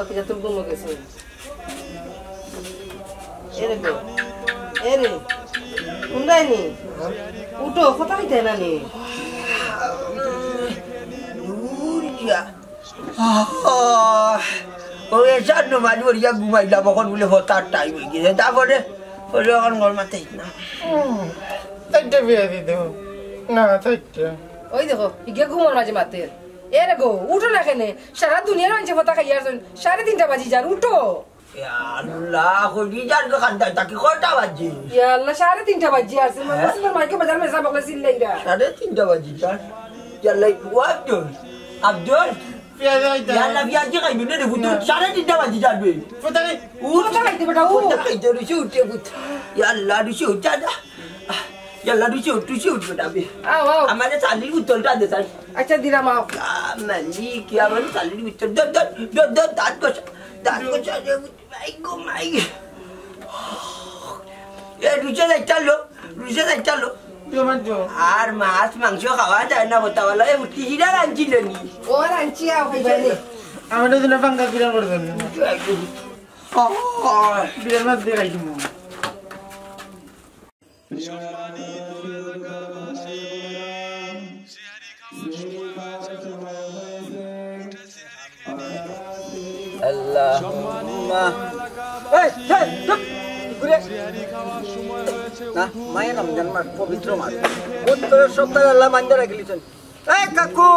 থেকে তোর ঘুমো গেছে এরে গো এরে কোনদাইনি উঠো কথা কইতে না নি নুরিয়া ওই জানো মাঝে ওরিয়া ঘুমাইলাম এখন বলে হঠাৎ টাইম হয়ে গেছে তারপরে ওরে এখন ঘর মাথায় না তাইটা বিয়া দিতে না তাইটা ওই দেখো ইগে ঘুমোর মাঝে মাতে এরে গো উঠো না কেনে সারা দুনিয়ার মানুষ কথা খাইয়ার 3:30 বাজি যান উঠো আল্লাহ হলি যার খান্ডা তাকে কয়টা বাজে ইয়া আল্লাহ 3:30 বাজি আছে সুপার মার্কেট বাজার মেসা বকলে সিল্লাইরা 3:30 বাজে যান ইয়াল্লা আব্দুল আব্দুল ইয়াল্লা বিয়াজি খাইবে না রে বুঝু 3:30 বাজে যাবে কোথায় উঠো খাইতে বেটা ও খাইতে রুচি উঠে বুঝ ইয়াল্লা রুচি উঠা দা ইয়াল্লা রুচি উঠবে যাবে আও আও আমাদের চালির উত্তরটা দে স্যার আচ্ছা দিরা মাও মালি কি আমার চালির উত্তর দর দাঁত কষা রে মাই গো মাই এ রুচি চাইলো আর মাছ মাংস খাওয়া যায় না বতাওয়ালা এ উঠিরা রাঁধছিল নি ও রাঞ্চি আও খাইবানি আমাদের দিনে পাঙ্কা বিরান করে দেন বিরান মাছ দিয়ে খাইছি মু আল্লাহুম্মা এই চুপ ঘুরে না মায়ের রমজান মাস পবিত্র মাস উত্তর সপ্তাহ আল্লাহ মানতে রাখলিছেন এই কাকু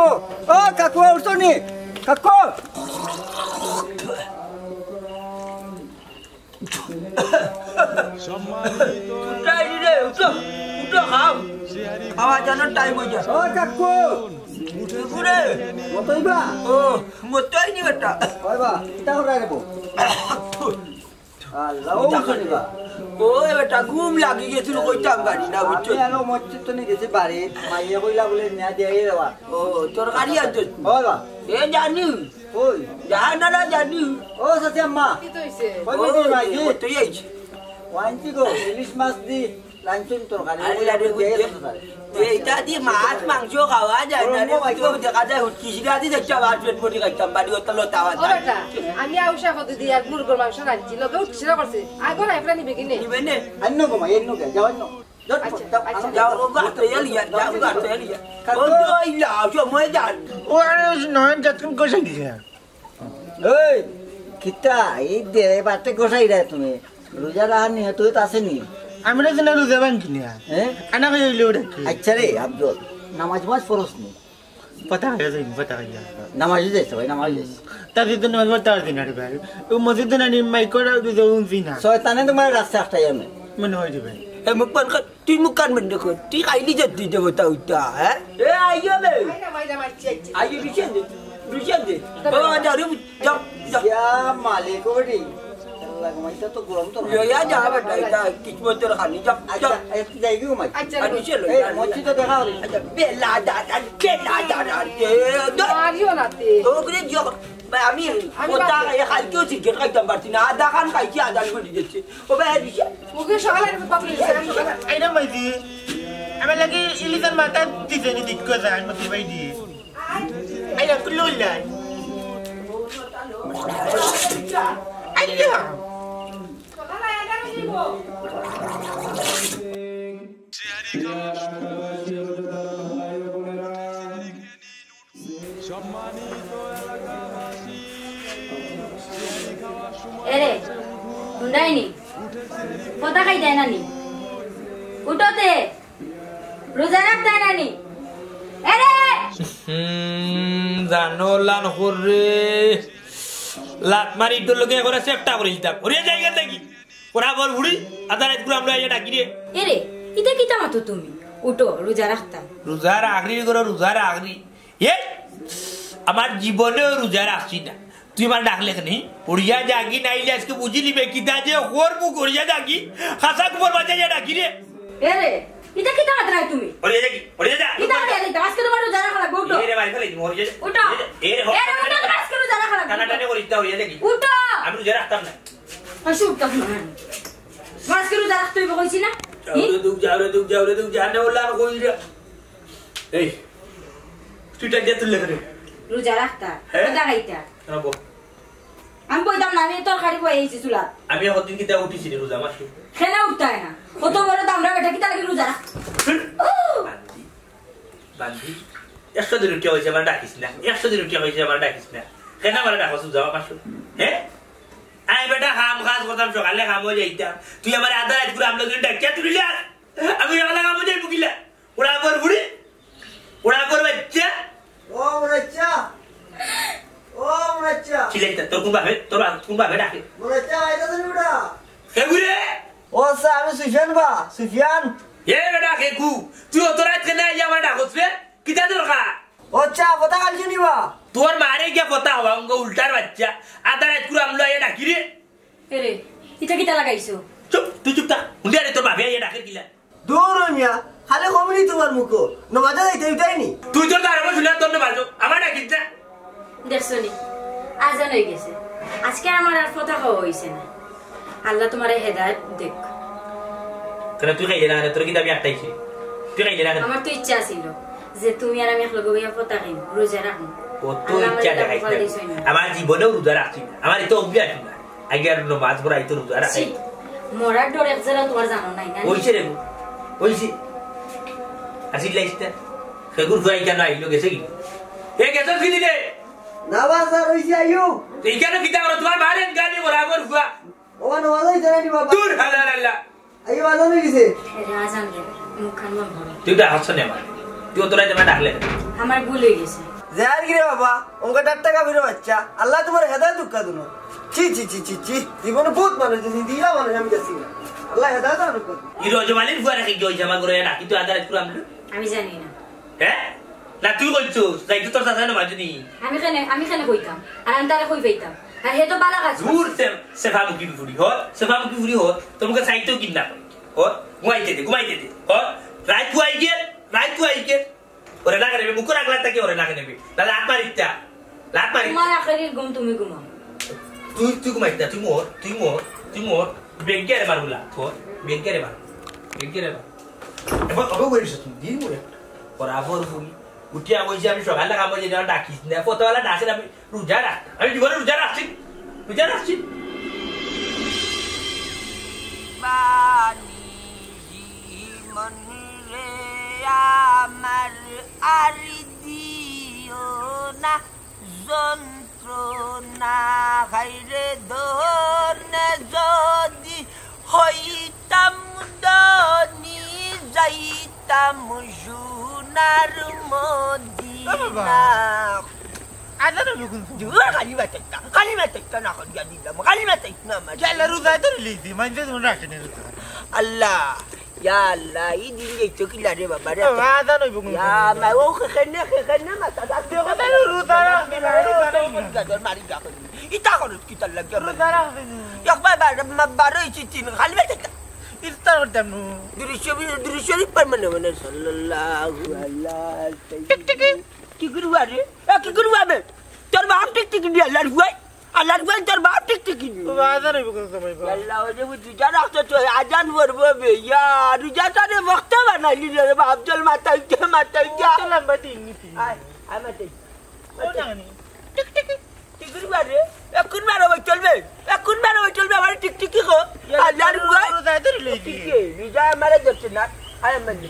ও কাকু উঠনি কাকু খাওয়া জানার টাইম হয়ে যায় ও কাকু ঘুরে মতইবা ও মতই নি বেটা কইবা এটা করে রেবো আল্লাহ ও শুনিবা ও বেটা ঘুম লাগি গেছিল কইতাম গাড়ি না বুঝছো আমি আলো মসজিদ তো নি গেছি বাড়ি মাইয়া কইলা বলে না দেই দেবা ও তোর গাড়ি আছে ওবা এ জানি ওই জানা জানি ও সাথে আম্মা কি তো হইছে কই বলি মাই তুই আইছি ওয়াইনটি গো ইলিশ মাছ দি লাঞ্চন তোর গাড়ি কইলা দে এইটা দি মাছ মাংস খাওয়া যায় না রে তো দেখা যায় কিসিরা দি দেখটা ভাত পেট পড়ি খাইতাম বাড়ি ওটা লতাওয়া ও বেটা আমি আউশা কত দি আর মুরগর মাংস রাঁধছি লোকে উঠছিরা করছে আগো রাইফলা নিবে কিনে নিবে নে আন্ন গো মাই এন্ন কে যাও আন্ন যাও ও গাত এলিয়া যাও গাত এলিয়া ও দইলা সময় যান ও আরে নয়ন যাতন কইছে দিছে এই কিতা এই দেরে বাতে গোসাই রে তুমি রোজা রাহানি তুই তো আসেনি আমরা যেন রোজা ভাঙি না হ্যাঁ আনা কইলে ওটা আচ্ছা রে আব্দুল নামাজ পড়ছ নি পতা হয়ে যায় পতা হয়ে যায় নামাজ যাইছ ভাই নামাজ যাইছ তাদের তো নামাজ পড়তে পারছি না রে ভাই ও মসজিদে না নিমাই করে রোজা উনছি না শয়তানে তোমার রাস্তা আটটাই আমি মনে হয় যাবে এ মুকমান তুই মুকান মন দেখো তুই খাইলি যেতে দেব তা উঠা হ্যাঁ এ আইও বে মাইনা মারছি আইও বিছেন দে ও যাও রে যাও ইয়া মালিক ওডি আল্লাহ মাইতা তো গরম তো ইয়া যা বেটা এটা কিসমত তোর খালি যাও যাও একটু যাই গো মাই আচ্ছা চলো মসজিদ তো দেখা হলো আচ্ছা বেলা দাদা মারিও না তে ও করে দিও ভাই আমি ওটা খাইতেও চিকেন খাইতাম পারছি না আধা খান খাইছি আধা করে দিচ্ছি ও ভাই দিছে ওকে সকালে পাপড়ি আইনা মাইদি আমি লাগি ইলিজান মাথা দিতে নি দিক করে আমি মতে ভাই দি আইনা কুল্লু লাই আইয়া এরে নুনাইনি কথা খাই দেয় নানি উঠোতে রোজা রাখতে নানি এরে জানো লান হরে লাত মারি তোর লোকে করে সেফটা করে দিতাম ওরে জায়গা দেখি ওরা বল বুড়ি আদালত গুলো আমরা এটা ডাকি রে এরে ইতে কি তামাতো তুমি উঠো রোজা রাখতাম রোজার আগরি করে রোজার আগরি এ আমার জীবনে রোজা রাখছি না তুই আমার ডাকলে কেন ওড়িয়া জাগি নাইলে আজকে বুঝিলি বে কিতা যে ওর মুখ ওড়িয়া জাগি খাসা কুমার বাজা ডাকি রে এরে ইতে কি তামাত নাই তুমি ওড়িয়া যা ইতা করে দিতে আজকে তোমার রোজা রাখা লাগবে উঠো এরে মারি ফেলে ওড়িয়া উঠো এরে উঠো তুমি আজকে রোজা রাখা লাগবে কানাটানে করিস না ওড়িয়া দেখি উঠো আমি রোজা রাখতাম না আসো উঠো না আজকে রোজা রাখতে হইব কইছি না যাও রে জানে ওলা কই রে এই তুই টাকা তুললে করে রোজা রাখতা কথা গাইতা রাবো আমি কইতাম না আমি তরকারি বইছি চুলা আমি কতদিন কিতা উঠিছি রে রোজা মাস খেনা উঠতাই না কত বড় দামরা বেটা কিতা লাগি রোজা বান্দি বান্দি 100 দিন রুটিয়া হইছে আমার ডাকিস না 100 দিন রুটিয়া হইছে আমার ডাকিস না কেন আমার ডাকছ যাওয়া পাছো হ্যাঁ আই বেটা কাম কাজ করতাম সকালে কাম হয়ে যাইতাম তুই আমার আধা রাত করে আমরা দুই ডাকিয়া তুলিলা আমি আমার কাম হয়ে যাই বুকিলা ওরা পর বুড়ি ওরা পর বাচ্চা ও মোরাচ্চা চিলাইতা তোর কোন ভাবে ডাকে মোরাচ্চা আইতা তুমি বেটা হে বুড়ি ও স্যার আমি সুফিয়ান এ বেটা কে কু তুই অত রাত কেন আইয়া আমার ডাকছ রে কিতা দরকার ও চা কথা কালকে নিবা তোর মারে গিয়া কথা হওয়া অঙ্গ উল্টার বাচ্চা আধা রাত করে আমরা আইয়া ডাকি রে এরে ইটা কিতা লাগাইছো চুপ তুই চুপ থাক হুন্ডিয়া রে তোর ভাবে আইয়া ডাকে কিলা দূর মিয়া খালি কমনি তোমার মুখো নমাজা যাইতে উঠাইনি তুই তোর দাঁড়াবো শুনে তোর বাজো আমার ডাকিস না দেখছনি আজান হয়ে গেছে আজকে আমার আর কথা খাওয়া হইছে না আল্লাহ তোমারে হেদায়েত দেখ কেন তুই খাইলে না তোর কি দাবি আটটাইছি তুই খাইলে না আমার তো ইচ্ছা ছিল যে তুমি আর আমি একলগে হইয়া কথা খাইম রোজা রাখুন কত ইচ্ছা দেখাইছ আমার জীবনেও রোজা রাখছি না আমার এত অভ্যাস না আগে আর নামাজ পড়াই তো রোজা রাখছি মরার ডর এক জায়গা তোমার জানো নাই না ওইছে রে ওইছে আসিল লাইস্তা সেগুর ফুয়াই কেন আইলো গেছে কি এ গেছো কি দিলে না বাজার হইছে আইও তুই কেন কিতা করো তোমার মারেন গানি বরাবর ফুয়া ও নমাজা যাইতে নাইনি বাবা দূর হালাল্লাহ আইও আজান হয়ে গেছে এরে আজান দে মুখ খান বন্ধ করে তুই তো হাসছ না আমার তুই তোরাই তোমার ডাকলে আমার ভুল হয়ে গেছে যার গিরে বাবা ওকে 100 টাকা ফিরে বাচ্চা আল্লাহ তোমার হেদায়েত দুক্কা দুনো চি চি চি চি চি জীবনে বহুত মানুষ আছে দিলা মানুষ আমি দেখছি না আল্লাহ হেদায়েত দান করুন ই রজমালির ফুয়া রেখে গই জামা করে না কিন্তু আদালত করে আমরা আমি জানি না হ্যাঁ না তুই কইছস তাই তো তোর সাথে না বাজনি আমি কেন কইতাম আর আমি তারে কই পাইতাম আর হে তো বালা কাজ দূর সেফা মুকি ফুরি হ তোমাকে সাইতেও কিনা হ ঘুমাইতে দে হ রাত তুই আই গে ওরে না করে মুখ রাখলা তাকে ওরে না নেবে তাহলে লাত মারি তোমার আখেরির ঘুম তুমি ঘুমাও তুই ঘুমাইতা তুই মোর বেঙ্কেরে মারুলা তো বেঙ্কেরে মার এবার কবে বলিস তুই দিন মোরে বরাবর ফুলি উঠিয়া কইছি আমি সকালে কাম হয়ে যাওয়া ডাকিস না কতবেলা ডাকেন আমি রোজা জীবনে রোজা রাখছি জীবন রে আমার আর দিও না যন্ত্রণা হাইরে দোনে যদি হইতাম দনি যাইতাম সোনার মদিনা আজানো লুকুন জুয়া কালিমা না করিয়া দিলাম কালিমা না আমার কেলা রোজা তো লিদি মানে তুমি রাখেন রোজা আল্লাহ ইয়া আল্লাহ এই দিন গেছো কি লারে বাবা রে আজানো লুকুন ইয়া মা ও খেনে মাথা দাঁত কথা রোজা রাখেন মারি গা করি ইতা করো কি তার লাগে রোজা রাখেন একবার বারো চিন কালিমা ইফতার করতাম নু দৃশ্য পর মানে সাল্লাল্লাহু আলাইহি টিক টিক কি করবা রে কি করবা বে তোর বাপ টিক টিক দি আল্লাহর গুয়াই তোর বাপ টিক টিক দি আজানো লুকুন সময় বা আল্লাহ ওরে বুঝি জানা তো আজান করবো বে ইয়া রোজা তারে ওয়াক্ত বানাইলি রে বাপ জল মাথা তো লম্বা দিন আয় আমাতে ও জানি টিক টিক কি করবা রে এখন মারো চলবে আমার টিক টিক কি গো আল্লাহর গুয়াই রোজা তো লিদি ঠিক আছে রোজা আমারে ধরছে না আয় মানে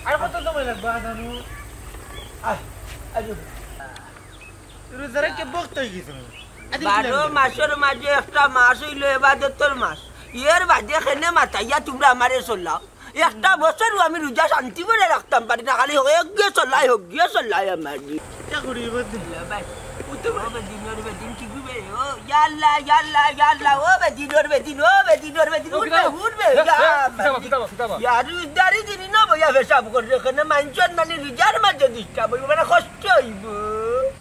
আর কত সময় লাগবে আজানো রোজা রেখে বক্ত হয়ে গেছে 12 মাসের মাঝে একটা মাস হইলো ইবাদতের মাস এর বাদে খেনে মাথাইয়া তোমরা আমারে চলাও একটা বছর আমি রোজা শান্তি করে রাখতাম পারি না খালি হোক গিয়ে চলাই আমার ভাই বেদিন কি গুবে ও ইয়াল্লা ও বেদিন উঠবে ইয়ারু দারি দিন না বয়া বেশাব করে এখানে মানছন নানি রোজার মাঝে দিস্তা বই মানে কষ্ট হইব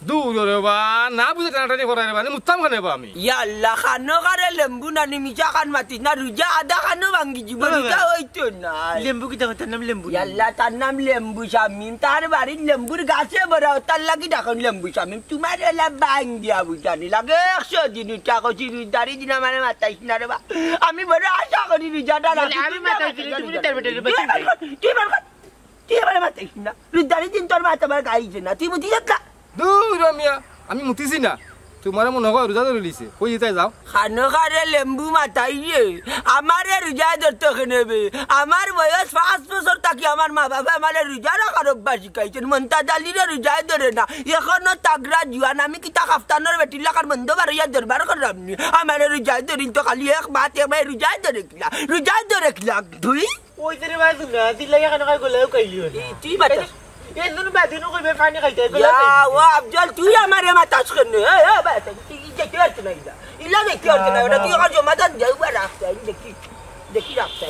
দূর রে বা না বুঝে টানাটানি করাই রে মানে মুত্তাম খানে বা আমি ইয়াল্লা খানো কারে লেম্বু নানি মিঠা খান মাতি না রোজা আদা খানো ভাঙ্গি জীব রোজা হইতো না লেম্বু কি তার নাম লেম্বু ইয়াল্লা তার নাম লেম্বু শামিম তার বাড়ির লেম্বুর গাছে বড় তার লাগি ডাকন লেম্বু শামিম তোমার এলা বাং দিয়া বুঝানি লাগে 100 দিন উঠা কছি রোজারি দিন মানে মাতাইছ না রে বা আমি বড় আশা করি রোজাটা আমি মাতাইছি তুমি তার বেটা তুই মাতাইছ না রোজারি দিন তোর মাথা বার গাইছে না তুই বুঝি যাচ্ছা দূর মিয়া আমি মুতিছি না তোমার মনে হয় রোজা ধরে লিছে কই যেতে যাও খানো খারে লেম্বু মাথাইয়ে আমারে রোজা ধরতে নেবে আমার বয়স 5 বছর থাকি আমার মা বাবা আমার রোজা রাখার অভ্যাস শিখাইছেন মন্তা ডালিরে রোজা ধরে না এখনো তাগরা জুয়ান আমি কিতা কাফতানোর বেটি লাগার বন্ধ বাড়িয়া দরবার করলাম নি আমার রোজা ধরি তো খালি এক মাত একবার রোজা ধরে কিলা তুই ওই তেরে বাজু না দিলা কেন কই গলেও কইলিও তুই বাতা এজন বাদিনো কইবে পানি খাইতে Ya, wah, Abdul, tu yang mana mata sekarang? Baca, dia kira tu nak ida. Ila dia kira tu nak ida. Tu yang jom mata dia buat rasa, dia kira rasa.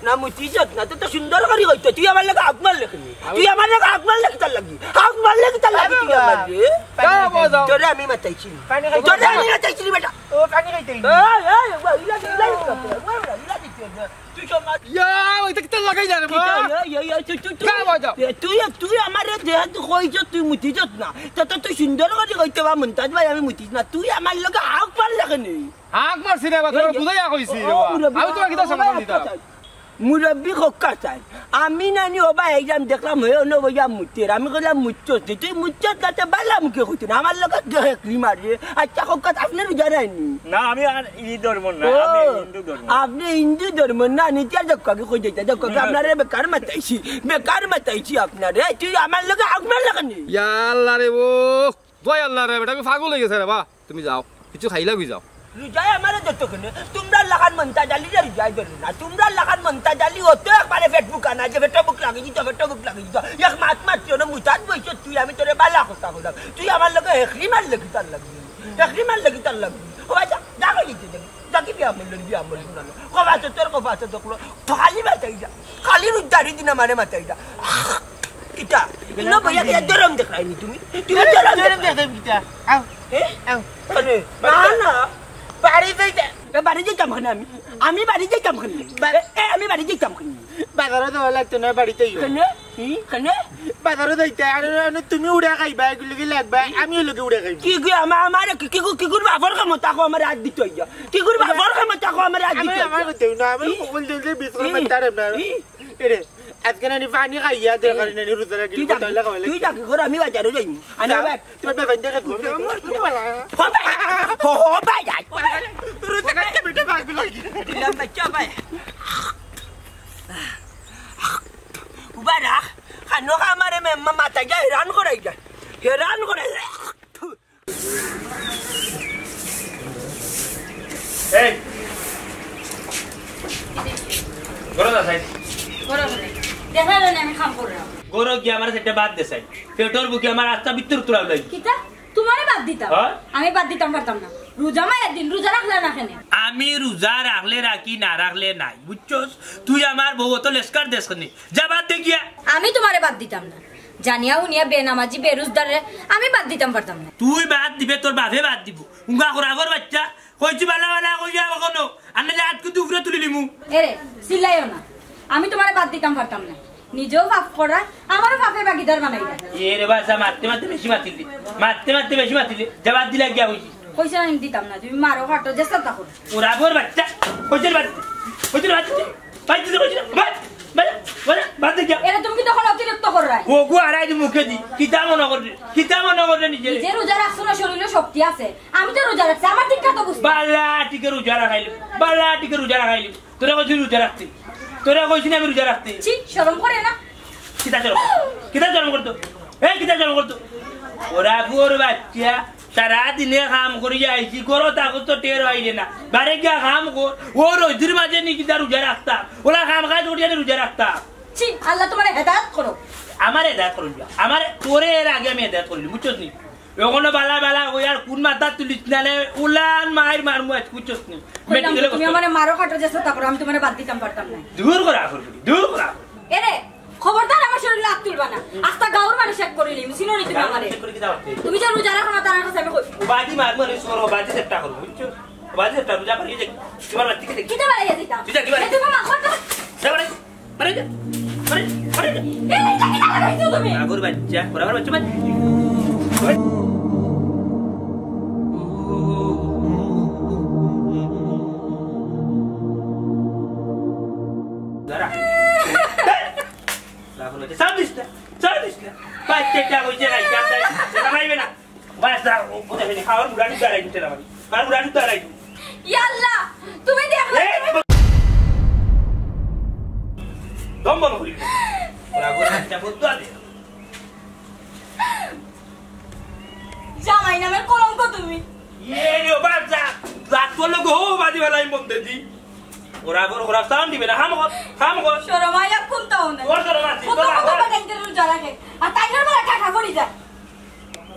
Namun tijat, nanti tu sundar kali kau itu. Tu yang mana kau akmal lagi? Tu yang mana kau akmal lagi tak lagi? Akmal lagi tak lagi tu yang mana? Kau bodoh. Jodoh kami mata ciri. Jodoh kami mata ciri betul. Oh, panik itu. Wah, ila dia. Tu cuma. Ya, itu kita lagai jangan apa. Ya, tu. Kau bodoh. Tu yang mana dia tu kau itu tu mutijat na. Tata tu sundar kali kau itu apa mentad bayar mutijat na. Tu yang mana lagi akmal lagi ni. আকবার cinema তোর বুঝাই কইছি আমি তোমাকে কিটা সম্মান দিতাম মুরব্বি হকাসান আমি নানি ওবা এক্সাম দেখলাম হয়ে ন বইয়া মুতের আমি কইলাম মুচ্চত তুই মুচ্চত তাতে বালা মুখে কইতে না আমার লগে গেকলি মারে আচ্ছা হকাত আপনার জানাইনি না আমি ই ধর্ম না আমি হিন্দু ধর্ম আপনি হিন্দু ধর্ম না নিচে জক্কাকে কই দিতে জক্কাকে আপনারে বেকার মাতাইছি আপনারে তুই আমার লগে আকবার লাগানি ইয়া আল্লাহ রে ও দয় আল্লাহ রে বেটা আমি পাগল হয়ে গেছে রে বা তুমি যাও কিছু খাইলা গই যাও Rujai amara jatuh kena. Tumra lakan mentah jali dari rujai dorina. Tumra lakan mentah jali otak pada Facebook kan aja Facebook lagi gitu. Yang mat jono mutat boy tu yang itu rebala aku tahu dah. Tu yang malah ke ekriman lagi tak lagi. Kau baca jangan gitu jangan. Jangan biar ambil nana. Kau baca tu kalau kali mata ida. Kali rujai di nama mata ida. Kita. Ini banyak kita dorong dekrai ini tu. dorong dekrai kita. Au. Mana? বাড়ি যাইতে বাড়ি যেতাম কেন আমি বাড়ি যেতাম কেন আমি বাড়ি যেতাম কেন বাজারে তো লাগতো না বাড়িতেই কেন বাজারে যাইতে আর তুমি উড়ে খাইবা এগুলো কি লাগবে আমিও লোকে উড়ে খাইব কি আমার কি করবো আবার ক্ষমতা আমার হাত দিতে হইয়া কি করবো আবার ক্ষমতা আমার হাত দিতে আমার করতে না আমি বল দিলে বিস্কুট মারতাম না এরে আজকে নানি পানি খাইয়া দরকার নানি রুজা রাখি কথা লাগাইলে তুই যাকে করে আমি বাজারে যাই আমি আবার তুমি বেবান দেখে ঘুরে হবা যাই রুজা রাখি বেটা ভাগ লাগি দিলাম বাচ্চা ভাই উবারা খানো আমারে মাথা যায় হেরান করে এই গরো না সাইড দেখা না আমি কাম করে গরো কি আমার সেটা বাদ দে সাইড পেট্রোল বুকি আমার রাস্তা ভিতর তুলাও লাগি কিতা তোমারে বাদ দিতাম আমি বাদ দিতাম পারতাম না রোজা মায়ের দিন রোজা রাখলে না কেন আমি রোজা রাখলে রাখি না রাখলে নাই বুঝছস তুই আমার বউ তো লেস্কার দেশনি যা বাদ দে গিয়া আমি তোমারে বাদ দিতাম না জানিয়া উনিয়া বেনামাজি বেরোজদারে আমি বাদ দিতাম পারতাম না তুই বাদ দিবে তোর বাপে বাদ দিব উঙ্গা করাগর বাচ্চা কইছি বালা কইয়া কখনো আনলে আটকে দুপুরে তুলি লিমু এরে সিলাইও না আমি তোমারে বাদ দিতাম পারতাম না নিজেও পাপ করা আমারও পাপে বাগিদার বানাই দেয় এ রে বাসা মারতে বেশি মাতিলি যা বাদ দিলা গিয়া হইছি কইছে আমি দিতাম না তুমি মারো হাঁটো যে চেষ্টা করো ওরাগর বাচ্চা কইছে বাদ গিয়া এরা তুমি তখন অতিরিক্ত কর রাই ও গো আড়াই মুখে দি কিতা মনে করে নিজে যে রোজা রাখছো না শরীরে শক্তি আছে আমি তো রোজা রাখছি আমার ঠিক কথা বুঝছি বালা টিকে রোজা রাখাইলি তোরা কইছিস রোজা রাখতে তোরা কইছিস আমি রোজা রাখতে ছি শরম করে না কিতা জন্ম করতো ওরা গোর বাচ্চা সারা দিনে কাম করি যাইছি করো তাকে তো টের হইলে না বারে গিয়া কাম কর ও রোজির মাঝে নি কিতা রোজা রাখতা ওরা কাম কাজ করিয়া রোজা রাখতা ছি আল্লাহ তোমার হেদায়েত করো আমার হেদায়েত করুন আমার তোরে এর আগে আমি হেদায়েত করিনি বুঝছস নি ওখানে বালা কইয়ার কোন মাথা তুলিস নালে উলান মারমু আজ বুঝছস নি তুমি আমারে মারো কাটো যে চেষ্টা করো আমি তোমারে বাদ দিতাম পারতাম না দূর করা এরে খবরদার আমার শরীরে হাত তুলবা না আস্তা গাওর মানুষ চেক করিলি সিনো নি তুমি আমারে তুমি যে রোজা রাখো না তার কাছে আমি কই বাজি মারমু রে সর বাজি সেটা করব বুঝছস বাজি সেটা রোজা করি যে তোমার বাচ্চা কি কিটা বাড়াইয়া দিতাম তুই যা কি বাড়াই তুমি মা করতে মারে যা এই কিটা লাগাইছো তুমি আগর বাচ্চা বরাবর বাচ্চা বাস ও কোথায় ফেলি খাওয়ার বুড়ানি দাঁড়াই দিতে না আর বুড়ানি দাঁড়াই ইয়া আল্লাহ তুমি দেখলে দম বন্ধ করি ওরা গোরা একটা বদুয়া দে জামাই নামের কলঙ্ক তুমি রে বাচ্চা রাত করলে গো বাদি বেলায় মধ্যে দি ওরা ওরা সাউন্ড দিবে না হাম কর শরমাইয়া কোনটাও না ওর শরম আছে কত কত বাগাইতে রোজা রাখে আর টাইগার বলা টাকা করি যায়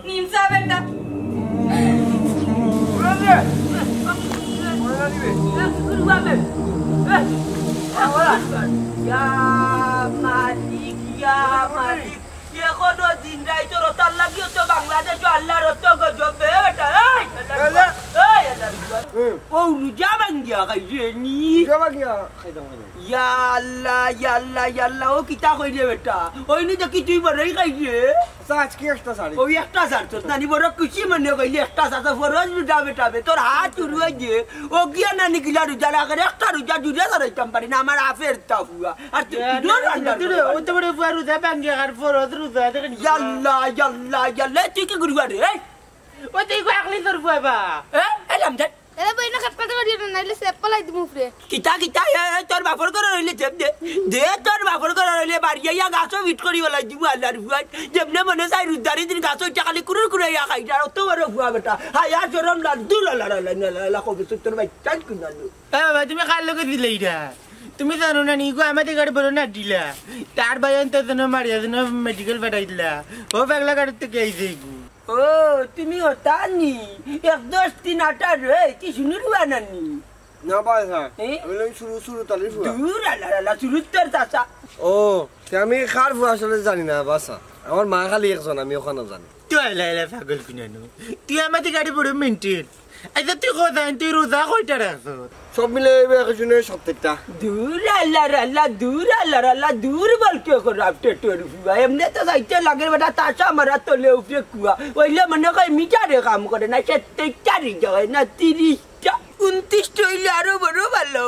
নিম সাহেব একটা এখনো দিন রাইতো রতার লাগিও তো বাংলাদেশ আল্লাহর তো গজবে বেটা ও রুজা ভাঙ্গিয়া খাইছে নি ইয়া আল্লাহ ও কিতা কইরে বেটা ওই নি দেখি তুই বড়ই খাইছে আজকে একটা শাড়ি ওই একটা সারছ নানি বড় খুশি মনে কইলে একটা সাথে ফরজ রুজা বেটা তোর হাত উড়ুই যে ও গিয়া নানি কিলা রুজা লাগে একটা রুজা জুড়ে ধরাইতাম পারি না আমার আফের তা হুয়া আর তুই ও তো বড় ফুয়া রোজা ভাঙ্গে আর ফরজ রোজা দেখেন ইয়াল্লা তুই কি গুরু রে ও তুই কো আকলি তোর ফুয়া বা এলাম দে এরা বই না কাটপাতে করি না নাইলে সেপ পলাই দিমু ফ্রে কিতা তোর বাপর করে রইলে জেব দে তোর বাপর করে রইলে বাড়িয়া গাছও বিট করি বলাই দিব আল্লাহর ফুয়া যেমনে মনে চাই রুদারি দিন গাছও টাকালি কুরুর কুরাইয়া খাইটা আর তো বড় ফুয়া বেটা হায়া জরম না দুলা কবে তোর ভাই টাইট কিনালো বাবা তুমি কার লগে দিলে এটা তুমি জানো না নিগো আমাদের গাড়ি বড় না দিলা তার বায়ান তো জন্য মারিয়া জন্য মেডিকেল পাঠাই দিলা ও পাগলা গাড়ি থেকে আইছে ও তুমি হতানি 1-2-3 8 রে কি শুনুর বানানি না পায় স্যার আমি শুরু তালি ফুয়া দূর আল্লাহ শুরু তোর চাচা ও আমি খার ফুয়া আসলে জানি না বাসা আমার মা খালি একজন আমি ওখানে জানি তুই লাইলা পাগল কিনানো তুই আমাদের গাড়ি বড় মেনটেন আচ্ছা তুই কথা তুই রোজা কয়টা রাখছ সব মিলে একজনে 70টা দূর আল্লাহ দূর বল কে করে আপটে তোর ফুয়া এমনে তো যাইতে লাগে বেটা তাছা মারা তোলে উপরে কুয়া ওইলে মনে কই মিটারে কাম করে না 70টারই যায় না 30টা 29 হইলে আরো বড় ভালো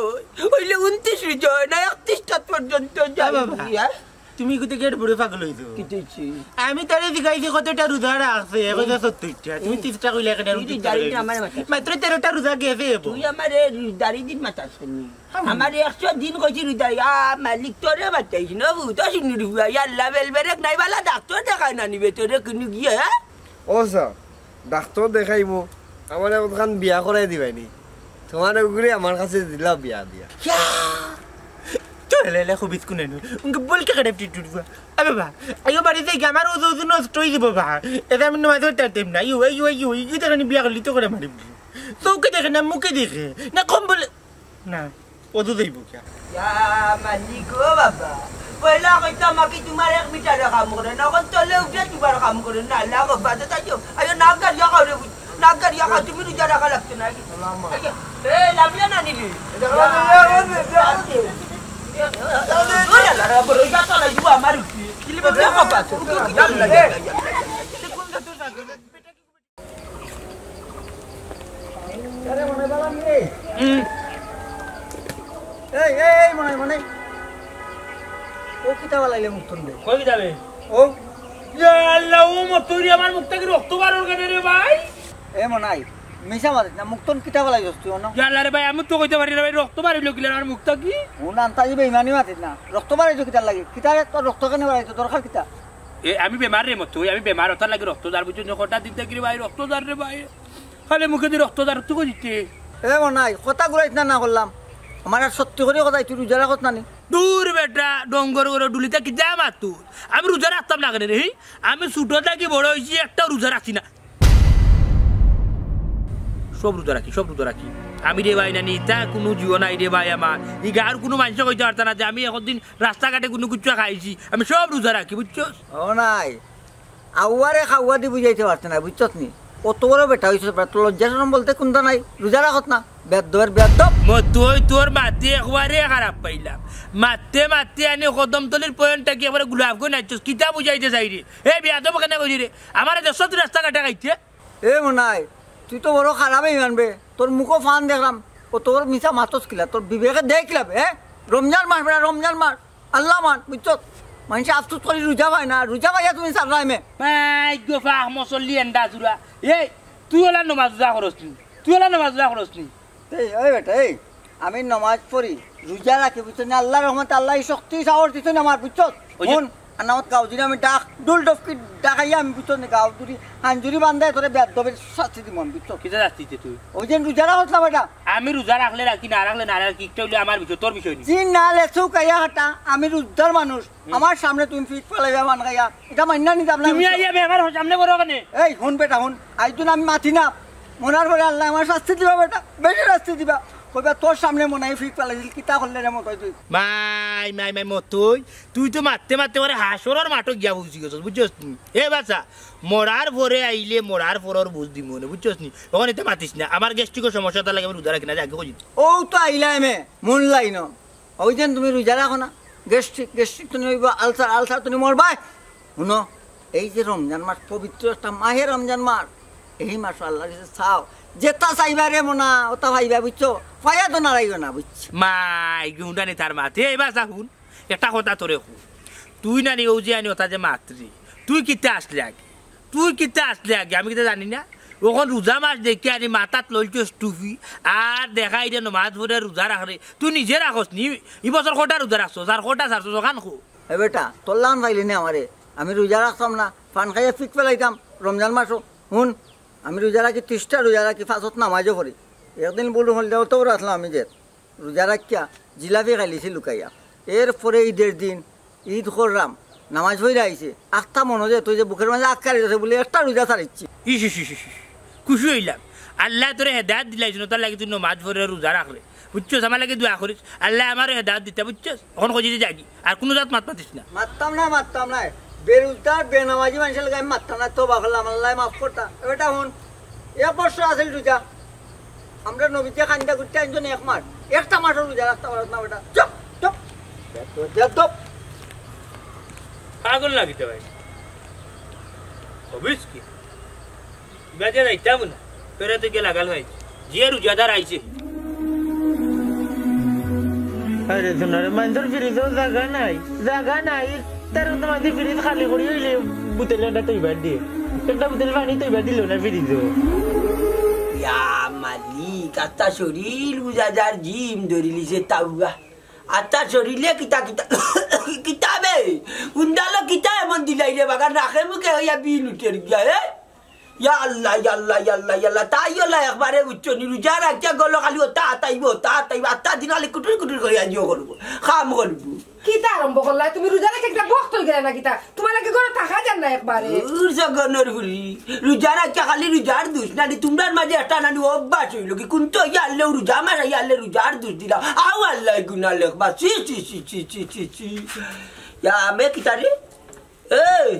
ওইলে 29 যায় না 31টা পর্যন্ত যাবে তুমি কোথায় গেট বড় পাগল হইছো কিতেছি আমি তারে দিগাইছি কতটা রোজা রাখছে কত 70টা তুমি 30টা কইলা কেন মাত্র 13টা রোজা গেছে তুই আমারে দাড়ি দিন মাতাছনি আমারে 100 দিন কইছি রুদাই মালিক তোরে বাতাইছ না বুঝা শুনি রুয়া আল্লাহ বেলবেরেক নাই বালা ডাক্তার দেখাই না নিবে তোরে কিনু গিয়ে ও স্যার ডাক্তার দেখাইবো আমার এখন বিয়া করাই দিবাইনি তোমার ঘুরে আমার কাছে দিলা বিয়া দিয়া লেলে খুবিত কোনে নো উনকে বল কে কাটে টিটুবা আবে বা আইও বাড়ি থেকে আমার ওজন নষ্ট হই যাব বা এটা আমি নয় ধরতে টাইম না ইউ এটা কানি বিয়া করলি তো করে মারিব তোকে দেখে না মুখে দেখে না কম বলে না ওদু দেইব কি ইয়া মালিক ও বাবা পয়লা কইতা মাকি তোমার 1 মিটার কাম করে না কোন চলে উঠে তোমার কাম করে না আল্লাহ গো বাদে তাইও আইও না গাড়ি করে না গাড়ি তুমি রুজা রাখা লাগতে না এ লামিয়া না নিবি Ora bro, ya sala juga maru. Kili bebe apa tu? Kare mone balam ni. Hey, mone. O kita walaile mukton de. কই যাবে O ইয়া আল্লাহ ও মতুরি আমার মুখ থেকে রক্ত বার হল কেন রে ভাই e monai. মিশা মারে না মুক্তন কিতা বলাই দস্তি না জানলা রে ভাই আমি তো কইতে পারি না ভাই রক্ত বাড়িল কি আর মুখটা কি ওনা আন্তাজি বেইমানি মাতিস না রক্ত বাড়াই তো কিতা লাগে কিতা তো রক্ত কেন বাড়াই তো দরকার কিতা এ আমি বেমার রে মত আমি বেমার হতার লাগে রক্ত দার বুঝুন কটা দিন থেকে ভাই রক্ত দার রে ভাই খালি মুখে দিয়ে রক্ত দার তো কইতে এ মনাই কথা গুলাইছ না করলাম আমার আর সত্যি করে কথা তুই রুজা রাখত না নি দূর বেটা ডঙ্গর করে ডুলিতে কি যা মাতু আমি রোজা রাখতাম না কেন রে আমি ছোট থেকে বড় হইছি একটা রোজা রাখছি না সব রোজা রাখি আমি রে ভাই না নিতা কোনো জীব নাই রে ভাই আমার এই গাঁর কোনো মানুষ কইতে পারত না যে আমি একদিন রাস্তাঘাটে কোনো কিছু খাইছি আমি সব রোজা রাখি বুঝছো ও নাই আউয়ারে খাওয়া দি বুঝাইতে পারছ না বুঝছস নি কত বড় বেটা হইছ তো লজ্জাশরম বলতে কোনটা নাই রোজা রাখত না বেদর তুই তোর মাতে একবারে খারাপ পাইলাম মাতে আনি কদম তলির পয়েন্টটা কি একবারে গুলাব করে নাচছস কিতা বুঝাইতে চাই রে এ বিয়াদব কেন কইলি রে আমার দেশত রাস্তাঘাটে খাইছে এ মনাই তুই তো বড় খারাপই মানবে তোর মুখও ফান দেখলাম ও তোর মিশা মাতস কিলা তোর বিবেকে দেখলাম রমজান মাস বেড়া রমজান মাস আল্লাহ মান বুঝছ মানুষ আফসোস করে রোজা পায় না রোজা পাইয়া তুমি সারলাই মে মাই গোফা মসল্লি এন্ডা জুরা এই তুই ওলা নামাজ যা করছনি তুই ওলা নামাজ যা করছনি এই বেটা এই আমি নামাজ পড়ি রোজা রাখি বুঝছো না আল্লাহর রহমত আল্লাহ শক্তি সাহস দিছেন আমার বুঝছো কোন আনামত গাও যদি আমি ডাক ডুল ডফকি ডাকাইয়া আমি বুঝছো না গাও যদি হাঞ্জুরি বান্ধায় তোরে বেদবে শাস্তি দিব আমি বুঝছো কিটা যাচ্ছিস তুই ওই যে রোজা রাখলা বেটা আমি রোজা রাখলে রাখি না রাখলে না রাখি একটা হইলে আমার বিষয় তোর বিষয় নি জি না লেছু কাইয়া হাটা আমি রোজার মানুষ আমার সামনে তুমি ফিট ফেলাইবা মান গাইয়া এটা মান্না নি যাবলা তুমি আইয়া আমার সামনে বড় কেন এই হুন বেটা হুন আইতুন আমি মাথি না মনার পরে আল্লাহ আমার শাস্তি দিবা বেটা বেশি শাস্তি দিবা কইবা তোর সামনে মনে হয় ফিট ফেলাইছিল কিতা করলে রে মত তুই মাই মাই মাই মতই তুই তো মারতে মারতে পরে হাসরের মাঠক গিয়া বুঝি গেছস বুঝছস নি এ বাচ্চা মরার পরে আইলে মরার পরর বুঝ দি মনে বুঝছস নি ওখানে তো মাতিস না আমার গ্যাস্ট্রিকের সমস্যাটা লাগে আমি রোজা রাখি না আগে কই ও তো আইলাই মে মন লাইন ওই যেন তুমি রোজা রাখো না গ্যাস্ট্রিক তুমি হইব আলসার তুমি মরবাই শুনো এই যে রমজান মাস পবিত্র একটা মাহে রমজান মাস এই মাস আল্লাহ চাও যেটা চাইবা রে মনা ওটা ভাইবা বুঝছো ফায়া তো নারাইও না বুঝছো মাই গুন্ডানি তার মাতে এবার যা শুন একটা কথা তোরে শুন তুই নানি ও যে আনি ওটা যে মাতৃ তুই কিতে আসলে আগে আমি কিতে জানি না ওখান রোজা মাস দেখে আনি মাথাত লইছস টুপি আর দেখাই দে নমাজ পড়ে রোজা রাখরে তুই নিজে রাখস নি ই বছর কটা রোজা রাখছস আর কটা ছাড়ছস ওখান খো এ বেটা তোর লান পাইলি না আমারে আমি রোজা রাখতাম না পান খাইয়া ফিক ফেলাইতাম রমজান মাসও শুন আমি রোজা রাখি 30টা রোজা রাখি 5ত নামাজও পড়ি একদিন বলু হল দেও তো রাখলাম আমি যে রোজা রাখিয়া জিলাপি খাইলিছি লুকাইয়া এরপরে ঈদের দিন ঈদ করলাম নামাজ পড়ে আইছে আখটা মনে যে তুই যে বুকের মাঝে আখ কারি আছে বলে একটা রোজা ছাড়িচ্ছি খুশি হইলাম আল্লাহ তোরে হেদায়ত দিলাইছিল তার লাগে তুই নামাজ পড়ে রোজা রাখলে বুঝছস আমার লাগে দোয়া করিস আল্লাহ আমার হেদায়ত দিতে বুঝছস এখন কই যে যাগি আর কোনো জাত মাত পাতিস না মারতাম না বেরুজদার বেনামাজি মানুষের লাগে আমি মারতাম না তো বাকলাম আল্লাহ মাফ করতাম এটা শুন এক বছর আসল রোজা আমরা নবীতে খান্দা করতে আনজন এক মাস একটা মাসের রোজা রাখতে পারত না বেটা চপ পাগল লাগিতে ভাই অবিস কি বাজে যাইতাম না তোরা তো গেলা গাল ভাই যে রোজাদার আইছে আরে সোনারে মাইন্দর ফ্রিজও জায়গা নাই তার তোমাকে ফ্রিজ খালি করি হইলে বুতেলটা তৈবার দিয়ে একটা বুতেল পানি তৈবার দিল না ফ্রিজও ইয়া মালিক আত্মা শরীর রোজাদার জিম ধরিলিছে তাওবা আত্মা শরীরে কিতাবে উন্দালো কিতা এমন দিলাই রে বাগা নাকে মুখে হইয়া বিল উঠে গিয়া ইয়া আল্লাহ তাই হলো একবারে উচ্চনি রোজা রাখিয়া গেল খালি তা তাইব আত্মা দিন খালি কুটুর করে আনিও করবো খাম করবো কিতা আরম্ভ করলা তুমি রোজা রেখে একটা বক্তল গেলে না কিতা তোমার লাগে ঘরে থাকা যান না একবারে জগনের হুরি রোজা রাখিয়া খালি রোজার দোষ নানি তোমরার মাঝে একটা নানি অভ্যাস হইল কি কোন তো ইয়ালে রোজা মারা ইয়ালে রোজার দোষ দিলা আও আল্লাহ গুনা লেখবা চি ইয়া মে কিতা রে এই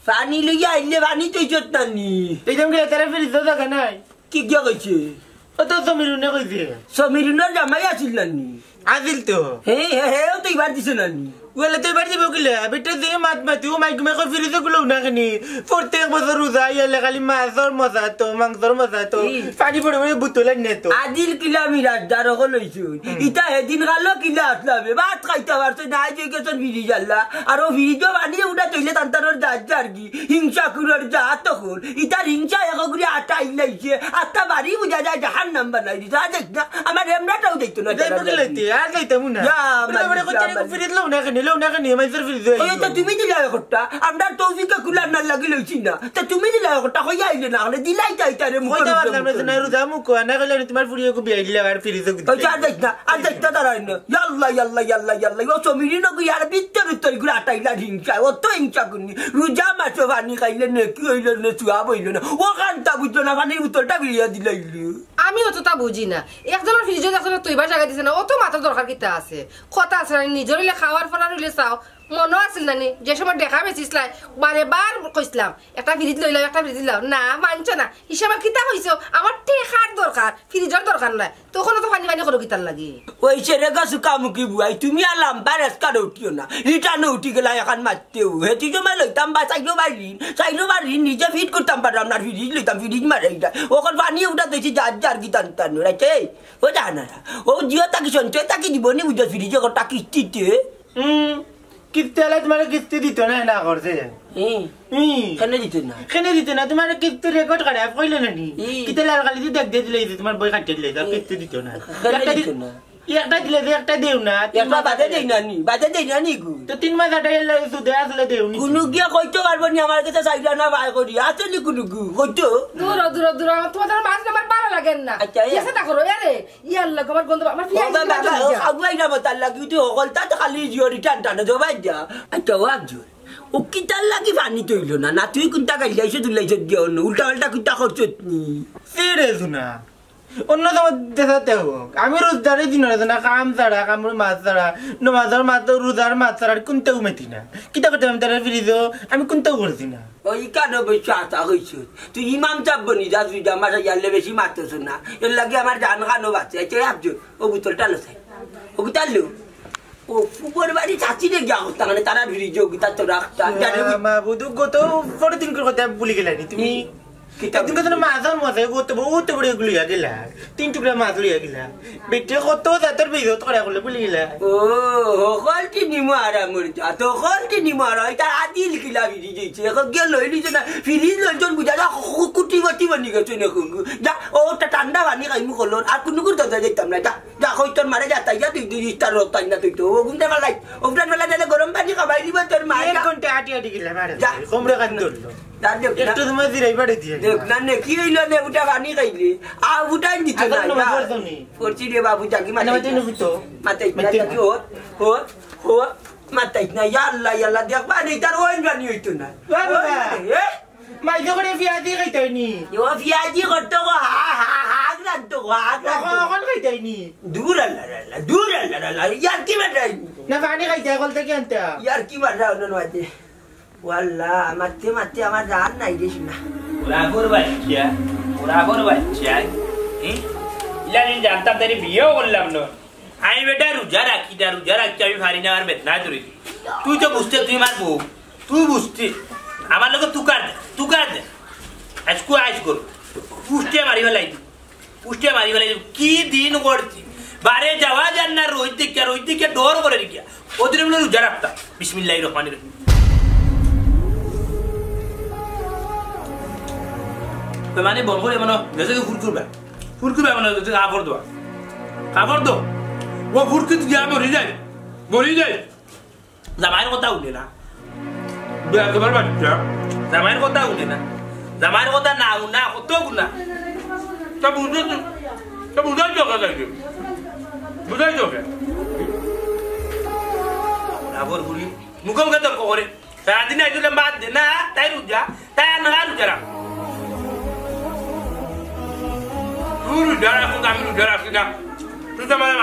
পানি লইয়া আইলে পানি তো ইজ্জত নানি এই তুমি তারা ফ্রিজও জায়গা নাই কি গিয়া কইছে ও তো সমীরুনে কইছে সমীরুনের জামাই আছিল নানি আজিল তো হে তো এবার দিছে নানি ওলে তো এবার দিব কিলা বেটা দিয়ে মাতিও মাইক ফ্রিজে গুলো না কেনি প্রত্যেক বছর রোজা ইয়ালে খালি মাংসর মজা তো পানি পড়ে বুতল নে তো আদিল কিলা মিরাজদার হল হইছে ইটা এদিন গালো কিলা আসলাবে ভাত খাইতে পারছে না যে গেছন ফিরি জাল্লা আর ও ফিরিজো বানি উড়া তইলে তান্তারর দাজ্জার কি হিংসা কুরর যা তখন ইটার হিংসা একগুরি আটা ইলাইছে আটা বাড়ি বুঝা যায় জাহান্নাম বানাই দিছে দেখ না আমার এমরাটাও দেখতো না যাইতো কি লইতে আর যাইতাম না বড় কত ফ্রিজ লও না কেনি মাইজর ফ্রিজ ওই তো তুমি দিলা একটা আমরা তৌফিকে কুলার না লাগি লইছি না তা তুমি দিলা একটা হইয়া আইলে না হলে দিলাই তাইতারে মুখ কইতে পারলাম না রোজা মুখ না কইলে তোমার ফুরিয়ে কো বিয়াইলে আর ফ্রিজে কই ওই আর দেখতা দাঁড়াই না ইয়াল্লা ও সমীরি না কই আর ভিতর গুলা আটাইলা হিংসা ও তো হিংসা করনি রোজা মাছ পানি খাইলে না কি হইল না চুয়া বইল না ও কান্তা বুঝলো না পানির বোতলটা বিরিয়া দিলাইলি আমি অত তা বুঝি না একজনের ফ্রিজে দেখো তৈবার জায়গা দিছে না অত মাথার দরকার কিতা আছে কথা আছে না নিজের খাওয়ার ফলার হইলে চাও মনে আছিল নানি যে সময় দেখা বেছিসলাই বারেবার কইসলাম একটা ফ্রিজ লইলাম একটা ফ্রিজ লইলাম না মানছ না হিসাবে কিতা কইছো আমার টেকার দরকার ফ্রিজের দরকার নাই তখন তো পানি করো কিতার লাগে ওই ছেড়ে গাছু কামুকি বুয়াই তুমি আলাম বারেস কার উঠিও না রিটার্ন উঠি গেলা এখন মারতেও হেঁটি জমা লইতাম বা চাইলো বাড়ি নিজে ফিট করতাম পারলাম না ফ্রিজ লইতাম ফ্রিজ মারাই ওখান পানি উঠা দিয়েছি যার গীতা টান রাইতে ও জানা ও জিও তাকে শুনতে তাকে জীবনে বুঝে ফ্রিজে টাকি কিস্তিতে কিস্তি আলা তোমার কিস্তি দিত না করছে কেন দিত না কেনে দিত না তোমার কিস্তি রেকর্ড খারাপ কইলো নানি কিতে লাল কালি দেখ দিয়ে দিলে তোমার বই কাটতে দিলে কিস্তি দিত না কেন দিত না একটা দিলে একটা দেও না একটা বাদে দেই না নি গু তো 3 মাস আটা এলে সুদে আসলে দেও নি কুনু গিয়া কইতো পারবো নি আমার কাছে চাইরা না বাই করি আসলে কুনু গু কইতো দূর তোমাদের মাছ আমার ভালো লাগে না এসে তা করো আরে ইয়ার লাগ আমার গন্ধ আমার পিয়াজ আগুলাই না মত লাগি তুই হলতা তো খালি জিওরি টানটা জবাই যা আচ্ছা ওয়াজুর ও কিতাল লাগি পানি তইলো না তুই কোনটা গাইলাইছ দুলাইছ দিও না উল্টা উল্টা কিতা করছত নি সিরিয়াস না অন্য সময় দেখাতে হোক আমি রোজদারে দিন না কাম ছাড়া কামড় মাছ ছাড়া নমাজের মাছ রোজার মাছ ছাড়া কোনটাও মেতি না কিতা করতে আমি তারা ফিরিজ আমি কোনটাও করছি না ওই কানো বেশি আশা হইছ তুই ইমাম চাপ বনি যা তুই আমার ইয়ালে বেশি মারতেছ না এর লাগে আমার জান কানো বাচ্চা এটা আপজো ও বুতলটা লসাই ও বুতললো ও ফুপর বাড়ি চাচি রে গিয়া হতা মানে তারা ফিরিজ গিতা তো রাখতা মা বুদু গত 14 করে কথা ভুলে গেলানি তুমি একদিন কথা মাছার মজা করতে বহুত বড় গুলিয়া গেলা 3 টুকরা মাছ লইয়া গেলা বেটে কত জাতের বেজত করে করলে বলি গেলা ও হলটি নিমারা মরতা তো হলটি নিমারা এটা আদিল কিলা বিদি দিছে এখন গেল লইলি না ফিরিজ লজন বুঝা যা কুটি বাটি বানি গেছে না কুঙ্গু যা ও টা ঠান্ডা পানি খাইমু কল আর কোন কোন দাদা যাইতাম না যা কইতন মারে যা তাই যা তুই দিস্তার রতাই না তুই তো ও গুন্ডা বেলাই ওফরান বেলা দিলে গরম পানি খাবাই দিবা তোর মা এক ঘন্টা আটি আটি গেলা মারে কমরে কান ধরলো একটু সময় দিরাই বাড়ি দিয়ে দেখ না নে কি হইলো নে উটা পানি খাইলি আ উটাই দিত না পড়ছি রে বাবু জাকি মাতে মাতে কি হো মাতে না ইয়াল্লা দেখ পানি তার ওই পানি হইতো না মাই যখন ফিয়াজি খাইতাইনি ও ফিয়াজি করতে গো হাগ রাখতো কখন খাইতাইনি দূর আল্লাহ ইয়ার কি বাড়াই না পানি খাইতে কল থেকে আনতে ইয়ার কি বাড়াও না মাতে ওয়াল্লাহ মাতে আমার রান নাই রে শুনা ওরা বাচ্চা ইলানি জানতাম তারি বিয়েও করলাম না আমি বেটা রোজা রাখি আমি পারি না আর বেদনা ধরে তুই তো বুঝতে তুই মার বউ তুই বুঝতে আমার লোক তুকার দে আজকু আইস কর পুষ্টিয়া মারি ফেলাই কি দিন করছি বারে যাওয়া যান না রোহিত দিকে ডর করে রেখিয়া ওদের বলে রোজা রাখতাম বিসমিল্লাহির রহমানির রহিম মানে বলবো মানে জেসে ফুরকুরবে মানে জেসে কাপড় দো ও ফুরকুত গিয়া মরি যায় জামাইয়ের কথা উঠে না তোমার বাচ্চা জামাইয়ের কথা উঠে না জামাইয়ের কথা না উনা কত গুনা তা বুঝাই চোখে যাইছে বুঝাই চোখে রাবর গুলি মুখে তর্ক করে সারাদিন আইলে বাদ দে না তাই রুজা তাই না রুজা রাখ আমি রোজা রাখি না তুই তো মানে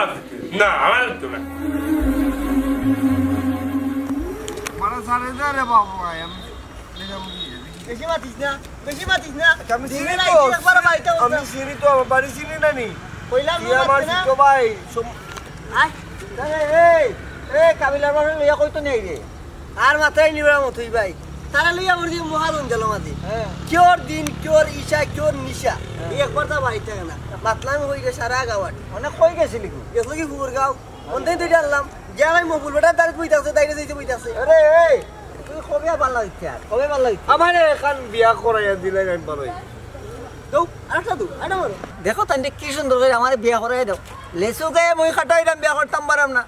না আমার তো না মারা সারে দে রে বাবু বেশি মাতিস না আমি সিঁড়ি তো আমার বাড়ি সিঁড়ি না নি কইলাম না আমার তো ভাই কাবিলার মানুষ লইয়া কইতো নেই রে আর মাথায় নিবার মতই ভাই তারা লইয়া মর দি মহাজন গেল মাঝে কিওর দিন কিওর ইশা কিওর নিশা একবার তা বাড়িতে না মাতলাম হই গে সারা গাওয়াট অনেক কই গেছিলি গেছলি কি ফুর গাও অন্তে তুই জানলাম গেলাই মবুল বেটা তার কইতাছে তাইরে যাইতে কইতাছে আরে এই তুই কবে ভালো হইছে আর কবে ভালো হইছে আমারে কান বিয়া করাইয়া দিলে আমি পারই দাও আরেকটা দাও আরে মারো দেখো তাইলে কি সুন্দর করে আমারে বিয়া করাই দাও লেসু গায়ে মই খাটাইলাম বিয়া করতাম পারাম না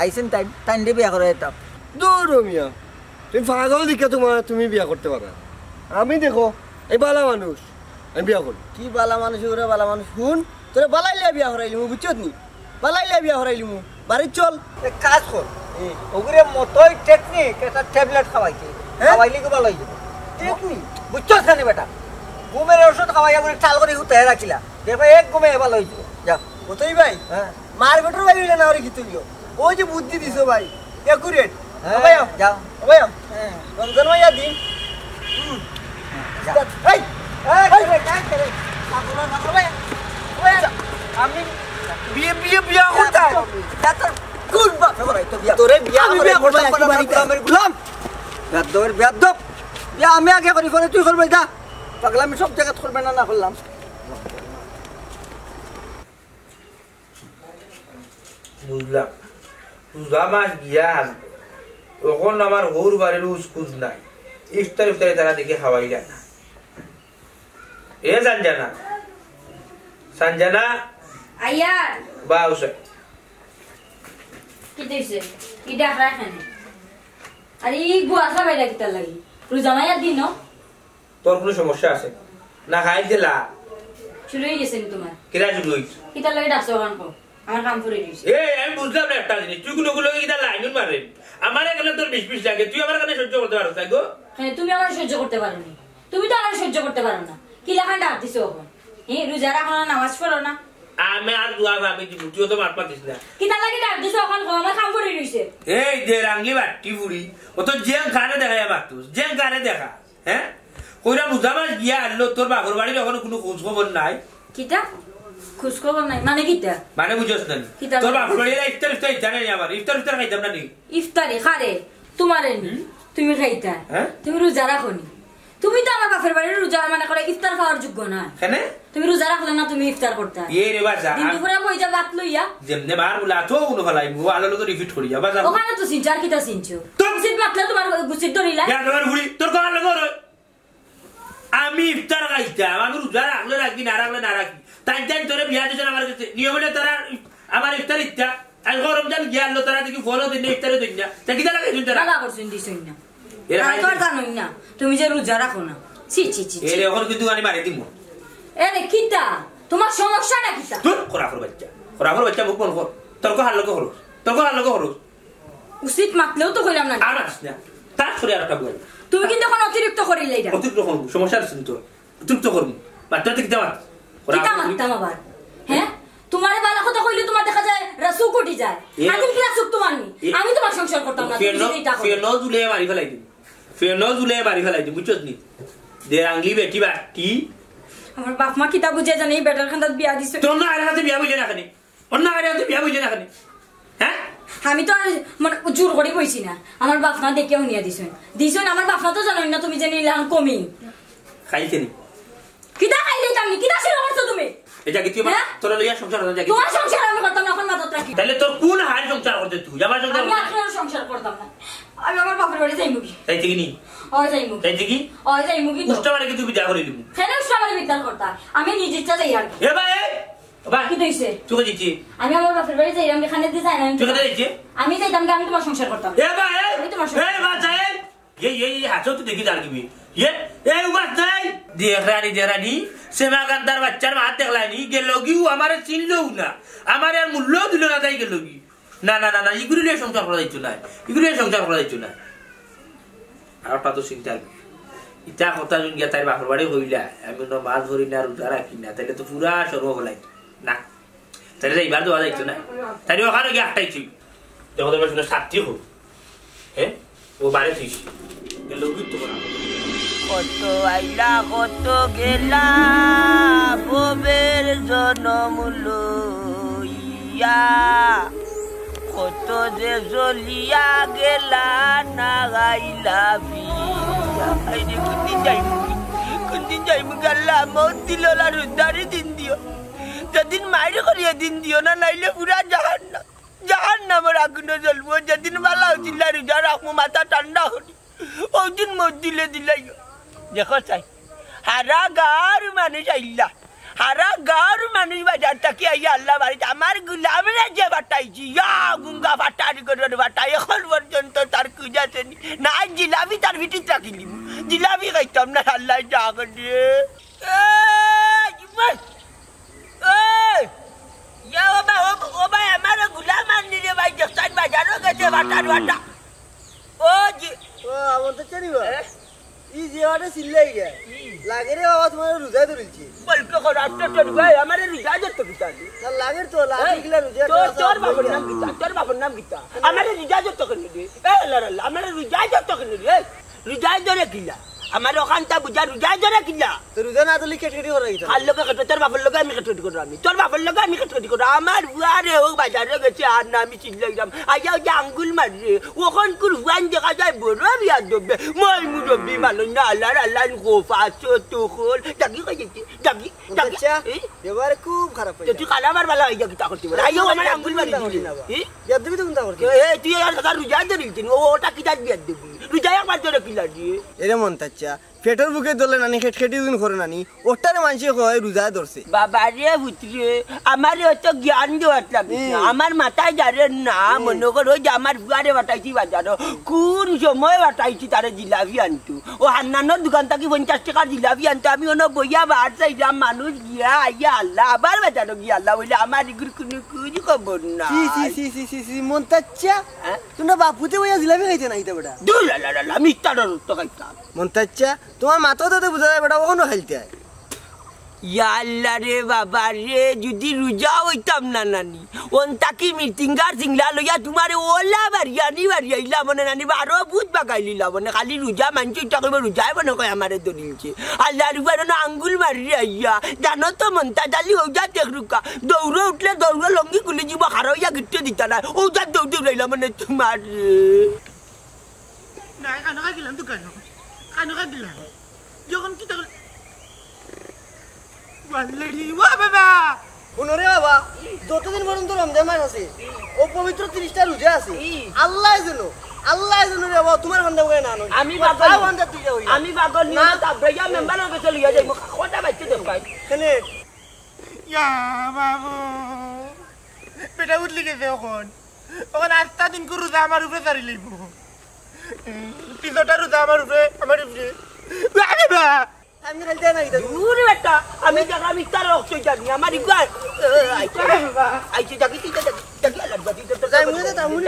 আইছেন তাইলে বিয়া করাই দাও দূর মিয়া তুমি পাগল দিকে তুমি বিয়া করতে পারো আমি দেখো এই বালা মানুষ আমি বিয়া করি কি বালা মানুষ ওরে বালা মানুষ শুন তোরে বালাইলে বিয়া হরাইলি মু বুঝছত নি বালাইলে বিয়া হরাইলি মু বাড়ি চল এক কাজ কর ওগুরে মতই টেকনিক একটা ট্যাবলেট খাওয়াইছে খাওয়াইলে কি ভালো হইছে টেকনিক বুঝছত না বেটা ঘুমের ওষুধ খাওয়াইয়া করে চাল করে হুতে রাখিলা দেখো এক ঘুমে ভালো হইছে যাও ওতই ভাই মার বেটার ভাই হইলে না ওরে কি তুইলো ওই যে বুদ্ধি দিছো ভাই একুরেট ভাই যাও ভাই রমজান ভাইয়া দিন এই আমি বিয়া করতাম কোন বাপ তোরে বিয়া করতাম গুলাম বিয়া আমি আগে করি করে তুই করবে যা পাগলা আমি সব জায়গা করবে না করলাম বুঝলাম রোজা মাস গিয়া তখন আমার হোর বাড়ির উস্কুজ নাই ইফতার ইফতারে তারা দেখে খাওয়াই যায় না এ সঞ্জনা আইয়া বা উসে কি দিছে কি ডাক রাখেন আরে এই গুয়া খাবে না কিতা লাগি রোজা মাইয়া দিন তোর কোনো সমস্যা আছে না খাই দিলা শুরু হয়ে গেছে তোমার কিরা শুরু হইছে কিতা লাগি ডাকছো কান কো আমার কাম করে দিছে আমি বুঝলাম না একটা জিনিস তুই গুলো কিটা লাইন মারেন আমার গেলে তোর বিষ লাগে তুই আমার কাছে সহ্য করতে পারছ তাই গো হ্যাঁ তুমি আমার সহ্য করতে পারো না তুমি তো আমার সহ্য করতে পারো না কি লাগান ডাক দিছো এখন রোজা রাখো না নামাজ পড়ো না আমি আর দুয়া আমি দিব তুই তো মার পাতিস না কিতা লাগি ডাক দিছো এখন আমার কাম করে দিছে এই যে রাঙ্গি বাটি ফুড়ি ও তো জেং খানে দেখা যায় বাটু জেং খানে দেখা হ্যাঁ কইরা মুজামাস গিয়া আনলো তোর বাগর বাড়ির এখন কোনো খোঁজ খবর নাই কিতা খোঁজ খবর নাই মানে কিতা মানে বুঝছস না তোর বাগর বাড়ির ইফতার ইফতার জানে না আবার ইফতার ইফতার খাইতাম না নি ইফতারি খারে তোমারে নি তুমি খাইতা তুমি রোজা রাখো নি তুমি তো আমার বাপের বাড়ির রোজা মানে করে ইফতার খাওয়ার যোগ্য না কেন তুমি রোজা রাখলে না তুমি ইফতার করতে এ রে বাজা দিন দুপুরে বই যা ভাত লইয়া যেমনে বার বলা তো উনো ফলাই মু আলো তো রিপিট করি যা বাজা ওখানে তো সিনচার কিতা সিনছো গুছিত মাতলে তোমার গুছিত ধরিলা ইয়া তোমার বুড়ি তোর কোন লাগো রে আমি ইফতার খাইতাম আমি রোজা রাখলে রাখি না রাখলে না রাখি তাই তোরে বিয়া দিছ আমার কাছে নিয়মে তারা আমার ইফতার ইচ্ছা আর রমজান গিয়া আলো তারা দেখি ফলো দিন ইফতারে দিন না তা কিটা লাগে তুই তারা না করছিস দিছই না এরা তোর জানোই না তুমি যে রোজা রাখো না ছি ছি ছি এরে এখন কিন্তু আমি মারি দিমু এরে কিতা তোমার সমস্যাটা কিতা তুই খরাফর বাচ্চা মুখ বন্ধ কর তোর হাল লগো হলো উচিত মাতলেও তো কইলাম না আর আসনা তার ছড়ে আর একটা বল তুমি কিন্তু এখন অতিরিক্ত করিলে এটা অতিরিক্ত করব সমস্যা আছে তো অতিরিক্ত করব মাত্রা থেকে দাও কিতা মাত্তাম আবার হ্যাঁ তোমারে বালা কথা কইলে তোমার দেখা যায় রাসু কোটি যায় আদিল কি রাসু তোমার নি আমি তোমার সংসার করতাম না তুমি যেটা করো ফেনো জুলে মারি ফেলাই দিম বুঝছস নি দে আঙ্গলি বেটি বাটি আমার বাপ মা কিতা বুঝে জানি বেটার খান্দাত বিয়া দিছে তোর না আরে হাতে বিয়া বুঝে না খানি অন্য আরে হাতে বিয়া বুঝে না খানি হ্যাঁ আমি তো মানে জোর করে কইছি না আমার বাপ মা দেখেও নিয়া দিছেন আমার বাপ মা তো জানোই না তুমি জানি লান কমি খাইছে নি কিতা খাইলে তুমি কিতা শুরু করছো তুমি এটা কি তুই তোর লইয়া সংসার করতে যাবি তোমার সংসার আমি করতাম না এখন মাথা রাখি তাহলে তোর কোন হাল সংসার করতে তুই আমার সংসার আমি আপনার সংসার করতাম না আমি আমার বাপের বাড়ি যাইমু কি তাইতে কি নি যাইমু কি উষ্টা মানে কি তুই বিয়া করে দিবি কেন উষ্টা মানে বিদ্যাল করতা আমি নিজে ইচ্ছা যাই আর এ ভাই কি দইছে তুই দিছি আমি আমার বাপের বাড়ি যাই আমি খানে দিয়ে যাই না তুই কোথায় দিছি আমি যাইতাম আমি তোমার সংসার করতাম এ ভাই আমি তোমার সংসার এই বাচ্চা এই হাতে তুই দেখি দাঁড় দিবি এই বাচ্চা দেখানি সেমাকান্তার বাচ্চার হাত দেখলানি গেল কি আমারে চিনলেও না আমার আর মূল্য দিল না তাই গেল কি না না না না এগুলো নিয়ে সংসার করা যাইতো না আর ওটা তো চিন্তা ইটা কথা যখন গিয়া তাই বাপের বাড়ি হইলা আমি মাছ ধরি না রোজা রাখি না তাইলে তো পুরা সর্ব হলাই না তাইলে এইবার দেওয়া যাইতো না তাই ওখানে গিয়ে আটটাইছি দেখো তোমার শুনে সাথী হোক হ্যাঁ ও বাড়ি থিস গেল কিন্তু কত আইলা কত গেলা ববের জনম লইয়া কত যে জ্বলিয়া গেলা না গাইলা বিয়া আইরে কুন্দিন যাইমু গাল্লা মত দিল না রুদারি দিন দিও যেদিন মাইরে করিয়া দিন দিও না নাইলে পুরা জাহান্নামের আগুনে জ্বলবো যেদিন বালা হচ্ছিল রোজা রাখবো মাথা ঠান্ডা করি ওদিন মত দিলে দিলাইও দেখো চাই হারা গাঁর মানুষ বাজার থাকি আইয়া আল্লাহ বাড়িতে আমার গুলামরা যে বাটাইছি গুঙ্গা বাটারি করে বাটাই এখন পর্যন্ত তার কুজাছে না জিলাপি তার ভিতরে রাখিলি জিলাপি খাইতাম না আল্লাহ যা করে ও ভাই আমার গুলাম আনি রে ভাই দেখছেন বাজারও গেছে বাটার বাটা ও জি ও আমার তো চিনিবা ই জিওটা সিল্লাই গে লাগে রে বাবা তোমার রোজা ধরেছি বলকে রাস্তা তোর ভাই আমার রোজা ধরতে কিতালি না লাগে তো লাগে গিলা রোজা তোর বাবার নাম কিতা আমার রোজা ধরতে কেন রে আমার রোজা ধরতে কেন রে রোজা ধরে কিলা আমার ওখানটা বুঝা রোজা ধরে কিলা তো রোজা না তুলি কেটকেটি করা গেছে আর লোকে কত তোর বাপের লোকে আমি কেটকেটি করব আমি তোর বাপের লোকে আমি কেটকেটি করব আমার বুয়ারে ও বাজারে গেছে আর না আমি চিল্লাই যাম আইয়া যে আঙ্গুল মাররে ওখান কুরবান দেখা যায় বড় বিয়া দবে মই মুরব্বি মালন না আল্লাহ গোফা তো খোল ডাকি কইছি ডাকি আচ্ছা এবার খুব খারাপ হয়ে তুই কালামার বালা আইয়া কিতা করতে বল আইয়া আমার আঙ্গুল মারি দিবি বিয়া দিবি তো কোনটা করতে তুই আর দাদা রুজা ধরিস ওটা কিতা বিয়া দিবি রুজা একবার ধরে কিলা দিয়ে এরে মন তাচ্চা পেটের বুকে দলে নানি খেটখেটি দিন করে নানি ওটারে মানুষে কয় রোজা ধরছে বাবা রে পুত্রে আমার অত জ্ঞান দেওয়ার লাগছে আমার মাথায় যারে না মনে করো যে আমার বুয়ারে বাটাইছি বাজারো কোন সময় বাটাইছি তারে জিলাপি আনতো ও হান্নানোর দোকান থেকে 50 টাকার জিলাপি আনতো আমি ওনো বইয়া বাহার চাইলাম মানুষ গিয়া আইয়া আল্লাহ আবার বাজারো গিয়া আল্লাহ বলে আমার এগুলো কোনো কুজি খবর না সি মন তাচ্চা তোমরা বাপুতে বইয়া জিলাপি খাইতে না ইতা বেটা দূর লা মিস্টার তো খাইতাম মন তাচ্চা তোমার মাথা তো বুঝা যায় বেটা ওখানে খাইতে হয় আল্লাহ রে বাবা রে যদি রোজা হইতাম না নানি ওন তাকি মিটিংগার সিংলা লইয়া তোমার ওলা বাড়িয়াইলা মনে নানি আরো ভূত বাগাইলিলা মনে খালি রোজা মানছি ইটা করবো রোজাই মনে কয় আমারে দলিলছে আল্লাহ রুবার আঙ্গুল মারি আইয়া জানো তো মনটা ডালি ওজা দেখরুকা দৌড়ে উঠলে দৌড়ে লঙ্গি খুলে যাব হারাইয়া গিট্টে দিতা না ওজা দৌড়ে রইলা মনে তোমার না কানো গেলাম তো কানো গেলাম যখন কি তখন ওয়াল্লাহি ওয়া বাবা শুনরে বাবা যতদিন পর্যন্ত রমজান মাস আছে ও পবিত্র 30টা রোজা আছে আল্লাহ জানো রে বাবা তোমার বান্দা কই না আমি বাগল না তাবরিয়া মেম্বারের কাছে লিয়া যাই কথা বাইতে দেব ভাই কেনে ইয়া বাবু বেটা উঠলি গেছে ওখন আটটা দিন করে রোজা আমার উপরে দাঁড়িয়ে লইব পিছটা রোজা আমার উপরে বাবা আমি খাইতে না ইতা দূর বেটা আমি জায়গা মিস্টার অক্সই জানি আমার ইগার আইছে জাগি তুই জাগি লাগবা তুই তো যাই মুনে তা মুনি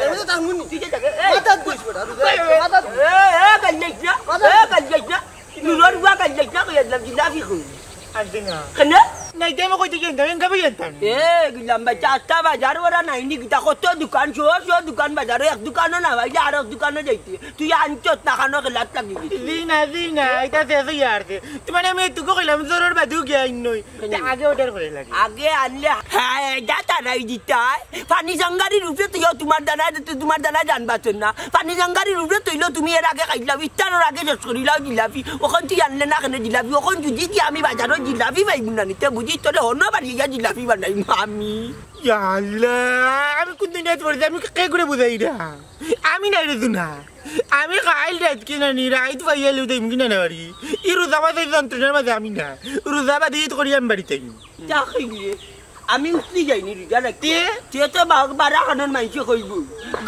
আমি তো তা মুনি তুই জায়গা মাথা কইছ বেটা মাথা গাল্লাইনা নুরর বুয়া গাল্লাইনা কইয়া লাগি লাফি কই আদিনা কেন নাই দেমো কইতে গেন দেন কবে গেতাম গিলাম বাচ্চা আটটা বাজার ওরা নাইনি গিতা কত দোকান শো দোকান বাজারে এক দোকানও না ভাই আর এক দোকানে যাইতে তুই আনছত না খানো গেলাত লাগি দিনা এটা দেছে ইয়ারতে তোমার আমি তুকো কইলাম জোরর বাদু গিয়া নই আগে অর্ডার করে লাগে আগে আনলে হ্যাঁ দাতা নাই দিতাই পানি জঙ্গারি রূপে তুই তোমার দানা জানবাছন না পানি জঙ্গারি রূপে তুইলো তুমি এর আগে খাইলাম ইস্তানোর আগে শেষ করিলাও জিলাপি ওখান তুই আনলে না কেন জিলাপি ওখান যদি কি আমি বাজারও জিলাপি পাইব না নিতে বুঝি তোরে অন্য বাড়িয়া জিলাপি বানাই আমি আমি কোন দিন পড়ছি আমি কে করে বুঝাই না আমি নাই রে না আমি খাইল রাত কিনা নি রাত পাইয়া লিউ দেম কিনা না বাড়ি ই রোজা বাদে যন্ত্রণার মাঝে আমি না রোজা বাদে তো করি আমি বাড়িতে যা খাইলে আমি উঠলি যাইনি রোজা রাখতে তো বারা খানোর মাইছে কইব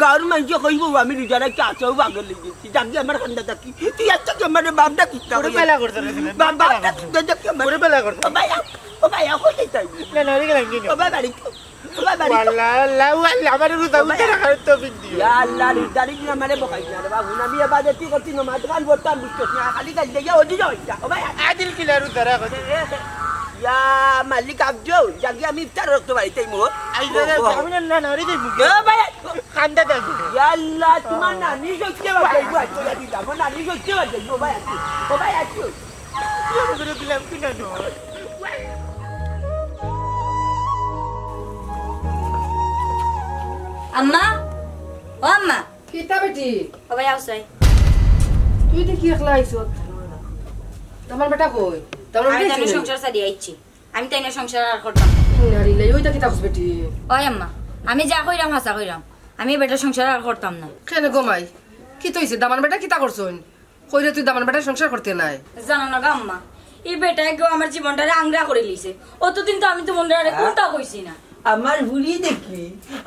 গাঁর মাইছে কইব আমি রোজা রাখতে আসাও বাগল লেগেছি যাকে আমার খান্দা থাকি তুই একটা আমার বাপটা কিতা করে পেলা করতে বাপটা যাকে করে পেলা করতে ও ভাই কই যাইতাই না না রে গেলাম কি ও ভাই বাড়ি আল্লাহ আমার রোজা উঠে রাখার তৌফিক দিও ইয়া আল্লাহ রিদারি না মানে বকাই না রে বাবু না বিয়ে বাদে তুই করছিস না মাতকান বর্তান বুঝছস না খালি গাল দিয়া ওদি যাইতা ও ভাই আদিল কিলা রোজা রাখো ইয়া মালিক আবজো জাগি আমি ইফতার রাখতে পারিতাই মো আই আমি না না রে দেই ও ভাই খান্দা দাও ইয়া আল্লাহ তোমার নানি সত্যি বাজাইবো আজ তোরা দিতা আমার নানি সত্যি বাজাইবো ও ভাই আছো করে দিলাম কিনা নো আম্মা ও আম্মা কিতা বেটি ও ভাই আউসাই তুই তো কি একলা আইছো তোমার বেটা কই তোমার আমি বেটা তাইলে সংসার সারি আইছি আমি তাইলে সংসার আর করতাম নারিলে ওইটা কিতা কইছ বেটি ওই আম্মা আমি যা কইরাম হাসা কইরাম আমি বেটা সংসার আর করতাম না কেন গোমাই কি তইছে দামান বেটা কিতা করছন কইরে তুই দামান বেটা সংসার করতে নাই জানো না গো আম্মা এই বেটায় গো আমার জীবনটারে আংরা করে লিছে অতদিন তো আমি তো মন রে কোনটা কইছি না আমার বুড়ি দেখি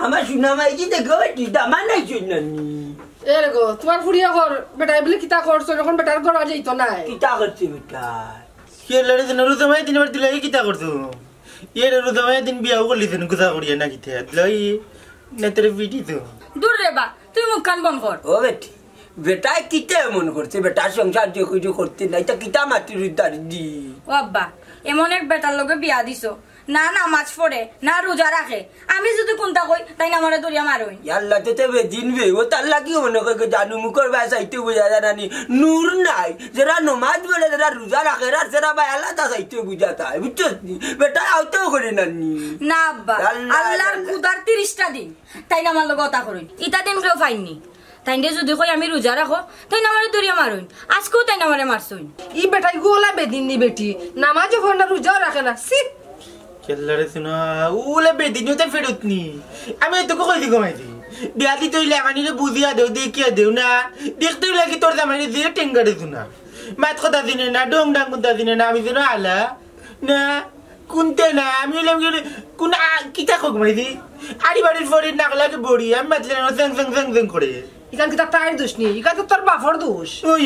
আমার সুনামাইজি দেখো বেটি দামান নাই নানি এর গো তোমার ফুরিয়া ঘর বেটা বলে কিতা করছ যখন বেটার ঘর আজ যাইতো না কিতা করছে বেটা কে লড়ে দিন রোজা মাই দিনবার দিলাই কিতা করছো এর রোজা মাই দিন বিয়াও করলি দিন গুজা করিয়া না কিতে লই নেতরে বিটি তো দূর রে বা তুই মুখ কান বন্ধ কর ও বেটি বেটায় কিতা এমন করছে বেটার সংসার যে কিছু করতে নাই তা কিতা মাটির উদ্ধার দি ও আব্বা এমন এক বেটার লগে বিয়া দিছো না নামাজ পড়ে না রোজা রাখে আমি যদি কোনটা কই তাই না মরে দরিয়া মারই আল্লাহ তো বে দিন বে ও তাল্লা কি মনে করে জানু মুখর বাসাইতে বুঝা জানানি নূর নাই যারা নামাজ পড়ে যারা রোজা রাখে আর যারা ভাই আল্লাহ তা সাইতে বুঝাতা বুঝছস নি বেটা আউতেও করে নানি না আব্বা আল্লাহর খুদার 30টা দিন তাই না আমার লগে কথা করেন ইটা দিন কেউ পাইনি তাইনে যদি কই আমি রোজা রাখো তাই না আমারে দরিয়া মারুন আজকেও তাই না আমারে মারছুন ই বেটাই গোলা বেদিন নি বেটি নামাজও পড়ে না রোজাও রাখে না সি খেলারে শুনো ওলে বেদিনও তো ফেরত নি আমি তোকে কই দি কমাই দি বিয়াদি তুই লাগানিলে বুঝিয়া দেও দেখিয়া দেও না দেখতে লাগি তোর জামাই দিয়ে টেঙ্গারে শুনা মাত কথা দিনে না ডং ডাং কথা দিনে না আমি যেন আলা না কোনতে না আমি কোন কিতা খোক মাই দি আড়ি বাড়ির ফরির নাকলাকে বড়ি আমি মাতলে না জং জং জং জং করে ইকান কিতা তাইর দোষ নি ইকা তো তোর বাপর দোষ ওই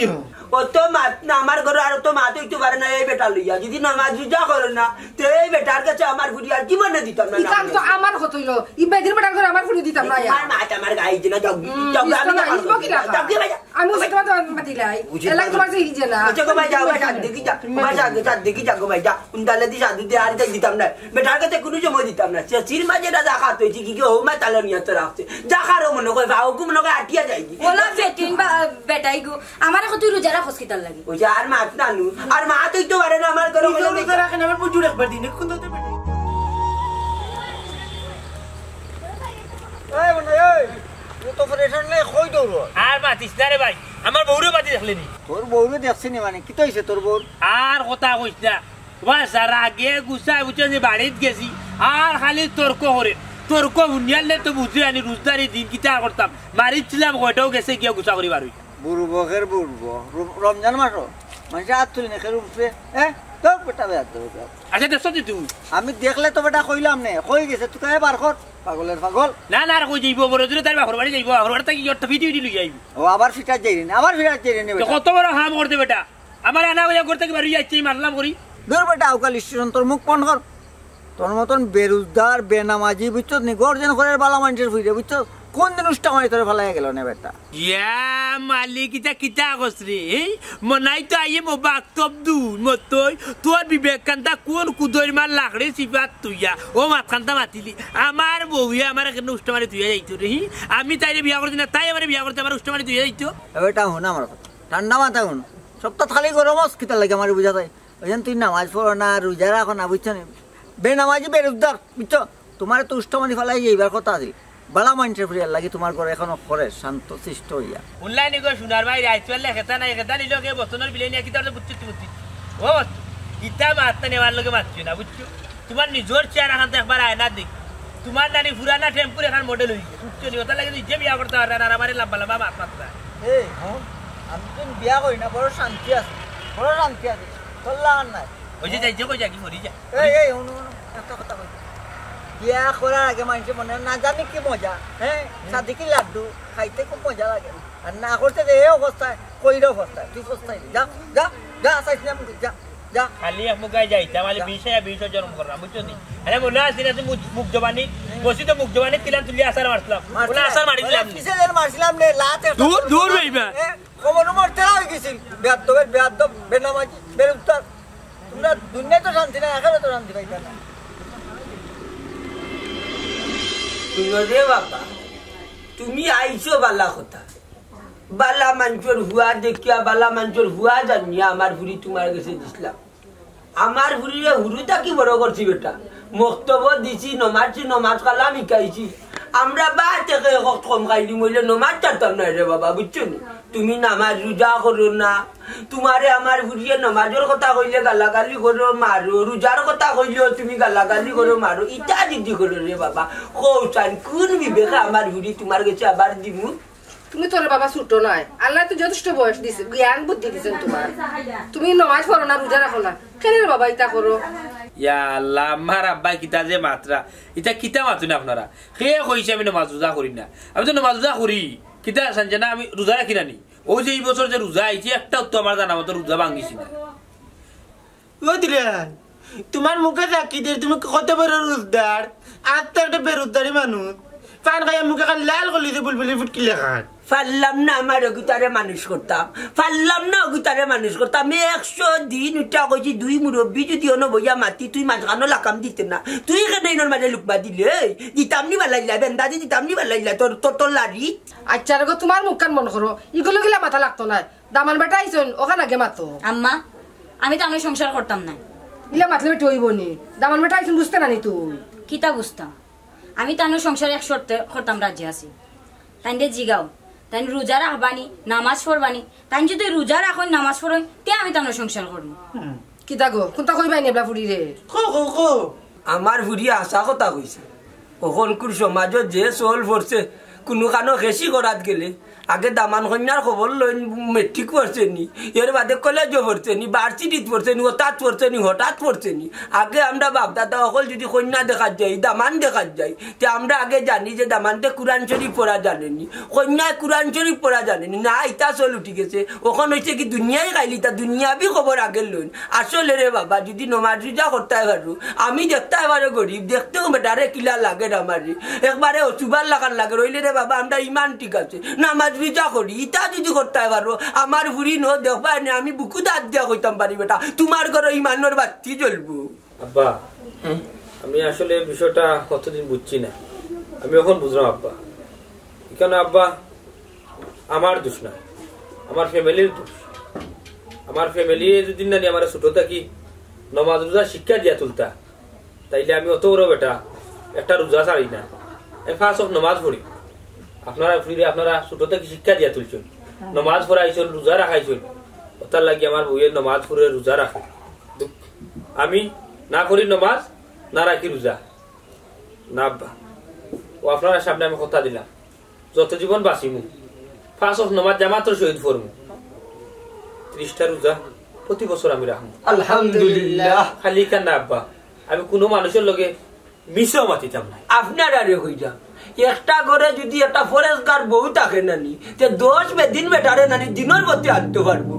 ও তো মাত না আমার ঘরে আর তো মা তো একটু পারে না এই বেটা লইয়া যদি নামাজ রোজা করে না তো এই বেটার কাছে আমার ফুটি আর জীবনে দিতাম না ইকান তো আমার কত হইলো ই বেদিন বেটার করে আমার ফুলি দিতাম না আমার মা আমার গাই দিনা যাও যাও আমি ওই তোমার মাতিলাই এলা তোমার যে হিজে না আচ্ছা গো ভাই যাও ভাই দেখি যা ভাই যা দেখি যা গো ভাই যা উন্দালে দি সাদু দে আর দিতাম না বেটার কাছে কোনো সময় দিতাম না সে চির মাঝে রাজা খাত হইছি কি ও মা তালে নিয়া তো রাখছে যা খারো মনে কই ভাও কো মনে কই আটিয়া যাই ওলা বেটিন বা বেটাই গো আমারে কত রোজা রাখ হসপিটাল লাগি ওই যে আর মা নানু আর মা তো একটু পারে না আমার ঘরে রোজা রাখেন আমার বুঝুর একবার দিনে কোন তো বেটি এই বন্ধু এই তো ফরেশন লে কই দৌড় আর মাতিস না রে ভাই আমার বউরে মাতি দেখলেনি তোর বউরে দেখছিস নি মানে কি তো হইছে তোর বউর আর কথা কইস না তোমার সারা আগে গুছাই বুঝে যে বাড়িতে গেছি আর খালি তর্ক করে তর্ক শুনিয়ালে তো বুঝি আনি রোজদারি দিন কিতা করতাম মারিছিলাম কয়টাও গেছে গিয়া গুছা করি বারুই বুড়বকের বুড়ব রমজান মাস মানে হাত তুলি না খেরু উপরে তোর বেটা বেয়া তো আচ্ছা দেখছো তুই আমি দেখলে তো বেটা কইলাম নে কই গেছে তুই কাই বার কর পাগলের পাগল না না কই যাইব বড় জোরে তার বাপর বাড়ি যাইব বাপর বাড়ি থেকে একটা ভিডিও লই যাইব ও আবার ফিটার যাই না আবার ফিটার যাই না তো কত বড় হাম করতে বেটা আমার আনা হইয়া করতে কি বাড়ি যাইছি মারলাম করি দূর বেটা আউকাল স্টেশন তোর মুখ বন্ধ কর তোর মতন বেরুজদার বেনামাজি বুঝছো নি গর্জন করে বালা মানুষের ফিরে বুঝছো কোন দিন উষ্টা মারি তোর ফেলাই গেল না বেটা ইয়া মালিক ইটা কিতা কসরে মনাই তো আইয়ে মো বাক্তব দু মতই তোর বিবেক কান্তা কোন কুদর মার লাকড়ে সিফাত তুইয়া ও মাত কান্তা মাতিলি আমার বউয়া আমার এখানে উষ্টা মারি তুইয়া যাইতো রে আমি তাইরে বিয়া করতে না তাই আমার বিয়া করতে আমার উষ্টা মারি তুইয়া যাইতো বেটা হুন আমার ঠান্ডা মাথা হুন সব তো খালি গরমস কিতা লাগে আমার বুঝা যায় ওই তুই নামাজ পড়ো না রোজা রাখো না বুঝছো নি বেনামাজি বেরুজদার বুঝছো তোমার তো উষ্টা মারি ফেলাই এইবার কথা আছে বালা মানুষের ফিরে লাগে তোমার ঘরে এখনো করে শান্ত সৃষ্ট হইয়া অনলাইনে গো সোনার ভাই রাইতলে খেতা নাই খেতা নিলো কে বস্তনের বিলে নিয়ে কিতার বুঝছি বুঝছি ও বস্তু ইটা মারতে নেওয়ার লগে মারছি না বুঝছো তোমার নিজের চেয়ার এখন তো একবার আয়না দেখ তোমার নানি পুরানা টেম্পুর এখন মডেল হইছে বুঝছো নি ওটা লাগে যে বিয়া করতে পারে না আমারে লম্বা লম্বা মাত মারতা এই আমি তো বিয়া করি না বড় শান্তি আছে তোর লাগান নাই ওই যে যাইছে কই যা কি করি যা এই হুন একটা কথা কই বিয়া করার আগে মানুষের মনে না জানি কি মজা সাদি কি লাড্ডু খাইতে খুব মজা লাগে আর না করতে যে এই অবস্থায় কইর অবস্থায় তুই অবস্থায় যা যা যা সাইজ না যা যা খালি এক মুগাই যাইতা মানে 20 জন্ম করলাম বুঝছো নি আরে মনে আছে না তুমি মুখ জবানি বসি তো মুখ জবানি তিলাম তুলি আসার মারছিলাম ওনা আসার মারি দিলাম কিসের মারছিলাম নে লাতে দূর ভাইবা কোমর মরতে হই গেছিল বেয়াদব বেনামাজি বেরুত্তর তোমরা দুনিয়ায় তো শান্তি না এখানে তো শান্তি পাইতা না রে বাবা তুমি আইছো বালা কথা বালা মানুষের হুয়া দেখিয়া বালা মানুষের হুয়া জানিয়া আমার ভুড়ি তোমার কাছে দিছিলাম আমার ভুড়িরে হুরুটা কি বড় করছি বেটা মক্তব্য দিছি নমাজ কালাম শিকাইছি আমরা বা থেকে কম খাইলি মইলে নমাজ চারতাম না রে বাবা বুঝছো তুমি নামাজ রোজা করো না তোমারে আমার ভুড়িয়ে নমাজের কথা কইলে গালাগালি করো মারো রোজার কথা কইলেও তুমি গালাগালি করো মারো ইটা দিদি করো রে বাবা কৌচান কোন বিবেকে আমার ভুড়ি তোমার কাছে আবার দিমু তুমি তোর বাবা ছোট নয় আল্লাহ তো যথেষ্ট বয়স দিছে জ্ঞান বুদ্ধি দিছেন তোমার তুমি নামাজ পড়ো না রোজা রাখো না কেন রে বাবা ইটা করো ইয়া আল্লাহ আমার আব্বা কিতা যে মাত্রা এটা কিতা মাতুন আপনারা কে কইছে আমি নামাজ রোজা করি না আমি তো নামাজ রোজা করি কিতা সঞ্জনা আমি রোজা রাখি না নি ও যে এই বছর যে রোজা আইছে একটাও তো আমার জানা মতো রোজা ভাঙিছি না ও দিলেন তোমার মুখে থাকি দিয়ে তুমি কত বড় রোজদার আর তো একটা বেরোজদারি মানুষ পান খাইয়া মুখে খান লাল করলিছে বুলবুলি ফুটকিলে খান পারলাম না আমার অগুতারে মানুষ করতাম পারলাম না অগুতারে মানুষ করতাম আমি 100 দিন উঠা কইছি 2 মুরব্বী যদি অন বইয়া মাতি তুই মাঝখানো লাকাম দিতে না তুই কেন ইনর মাঝে লুকবা দিলে দিতাম নি বালাইলা বেন্দাদি দিতাম নি বালাইলা তোর লারি আচ্ছা রে তোমার মুখ কান মন করো ইগুলো গিলা মাথা লাগতো না দামান বেটা আইছন ওখান আগে মাতো আম্মা আমি তো আমি সংসার করতাম না ইলা মাতলে বেটি হইব নি দামান বেটা আইছন বুঝতে না নি তুই কিতা বুঝতাম আমি তানো সংসার এক শর্তে করতাম রাজি আছি তাই জিগাও তাই রোজা রাখবানি নামাজ পড়বানি তাই যদি রোজা রাখো নামাজ পড়ই তে আমি তানো সংসার করবো কিতা গো কোনটা কইবাই নেবলা ফুড়ি রে আমার ফুরি আশা কথা কইছে ওখনকুর সমাজত যে চল পড়ছে কোনো কানো খেসি করাত গেলে আগে দামান কন্যার খবর লই মেট্রিক পড়ছে নি এর বাদে কলেজও পড়ছে নি ভার্সিটিত পড়ছে নি হঠাৎ পড়ছে নি হঠাৎ পড়ছে নি আগে আমরা বাপদাদা অকল যদি কন্যা দেখা যাই দামান দেখা যাই তে আমরা আগে জানি যে দামানতে কোরআন শরীফ পড়া জানেনি কন্যায় কোরআন শরীফ পড়া জানেনি না ইটা চল উঠি গেছে ওখান হয়েছে কি দুনিয়ায় খাইলি তা দুনিয়াবি খবর আগে লইন আসলে রে বাবা যদি নমাজ রোজা করতে পারো আমি দেখতে এবারে গরিব দেখতেও বেটারে কিলা লাগে আমারে একবারে অচুবার লাগার লাগে রইলে রে বাবা আমরা ইমান ঠিক আছে নামাজ রোজা করি ইটা যদি করতে পারো আমার বুড়ি ন দেখবা না আমি বুকু দাঁত দিয়া কইতাম পারি বেটা তোমার ঘরে ইমানের বাতি জ্বলবো আব্বা আমি আসলে বিষয়টা কতদিন বুঝছি না আমি এখন বুঝলাম আব্বা এখানে আব্বা আমার দোষ না আমার ফ্যামিলির দোষ আমার ফ্যামিলি যদি না আমার ছোট থাকি নমাজ রোজা শিক্ষা দিয়া তুলতা তাইলে আমি অত বড় বেটা একটা রোজা ছাড়ি না আমি ফার্স্ট অফ নমাজ পড়ি আপনারা ফিরে আপনারা ছোট থেকে শিক্ষা দিয়া তুলছেন নমাজ পড়াইছেন রোজা রাখাইছেন ওটার লাগি আমার বইয়ের নমাজ পড়ে রোজা রাখে আমি না করি নমাজ না রাখি রোজা না আব্বা ও আপনারা সামনে আমি কথা দিলাম যত জীবন বাঁচিমু ফার্স্ট অফ নমাজ জামাতর শহীদ ফরমু 30টা রোজা প্রতি বছর আমি রাখবো আলহামদুলিল্লাহ খালি কান না আব্বা আমি কোনো মানুষের লগে মিশও মাতিতাম না আপনার আরে হই যা একটা ঘরে যদি একটা ফরেস্ট গার্ড বউ থাকে নানি তে 10 দিন বেটারে নানি দিনের মধ্যে আনতে পারবো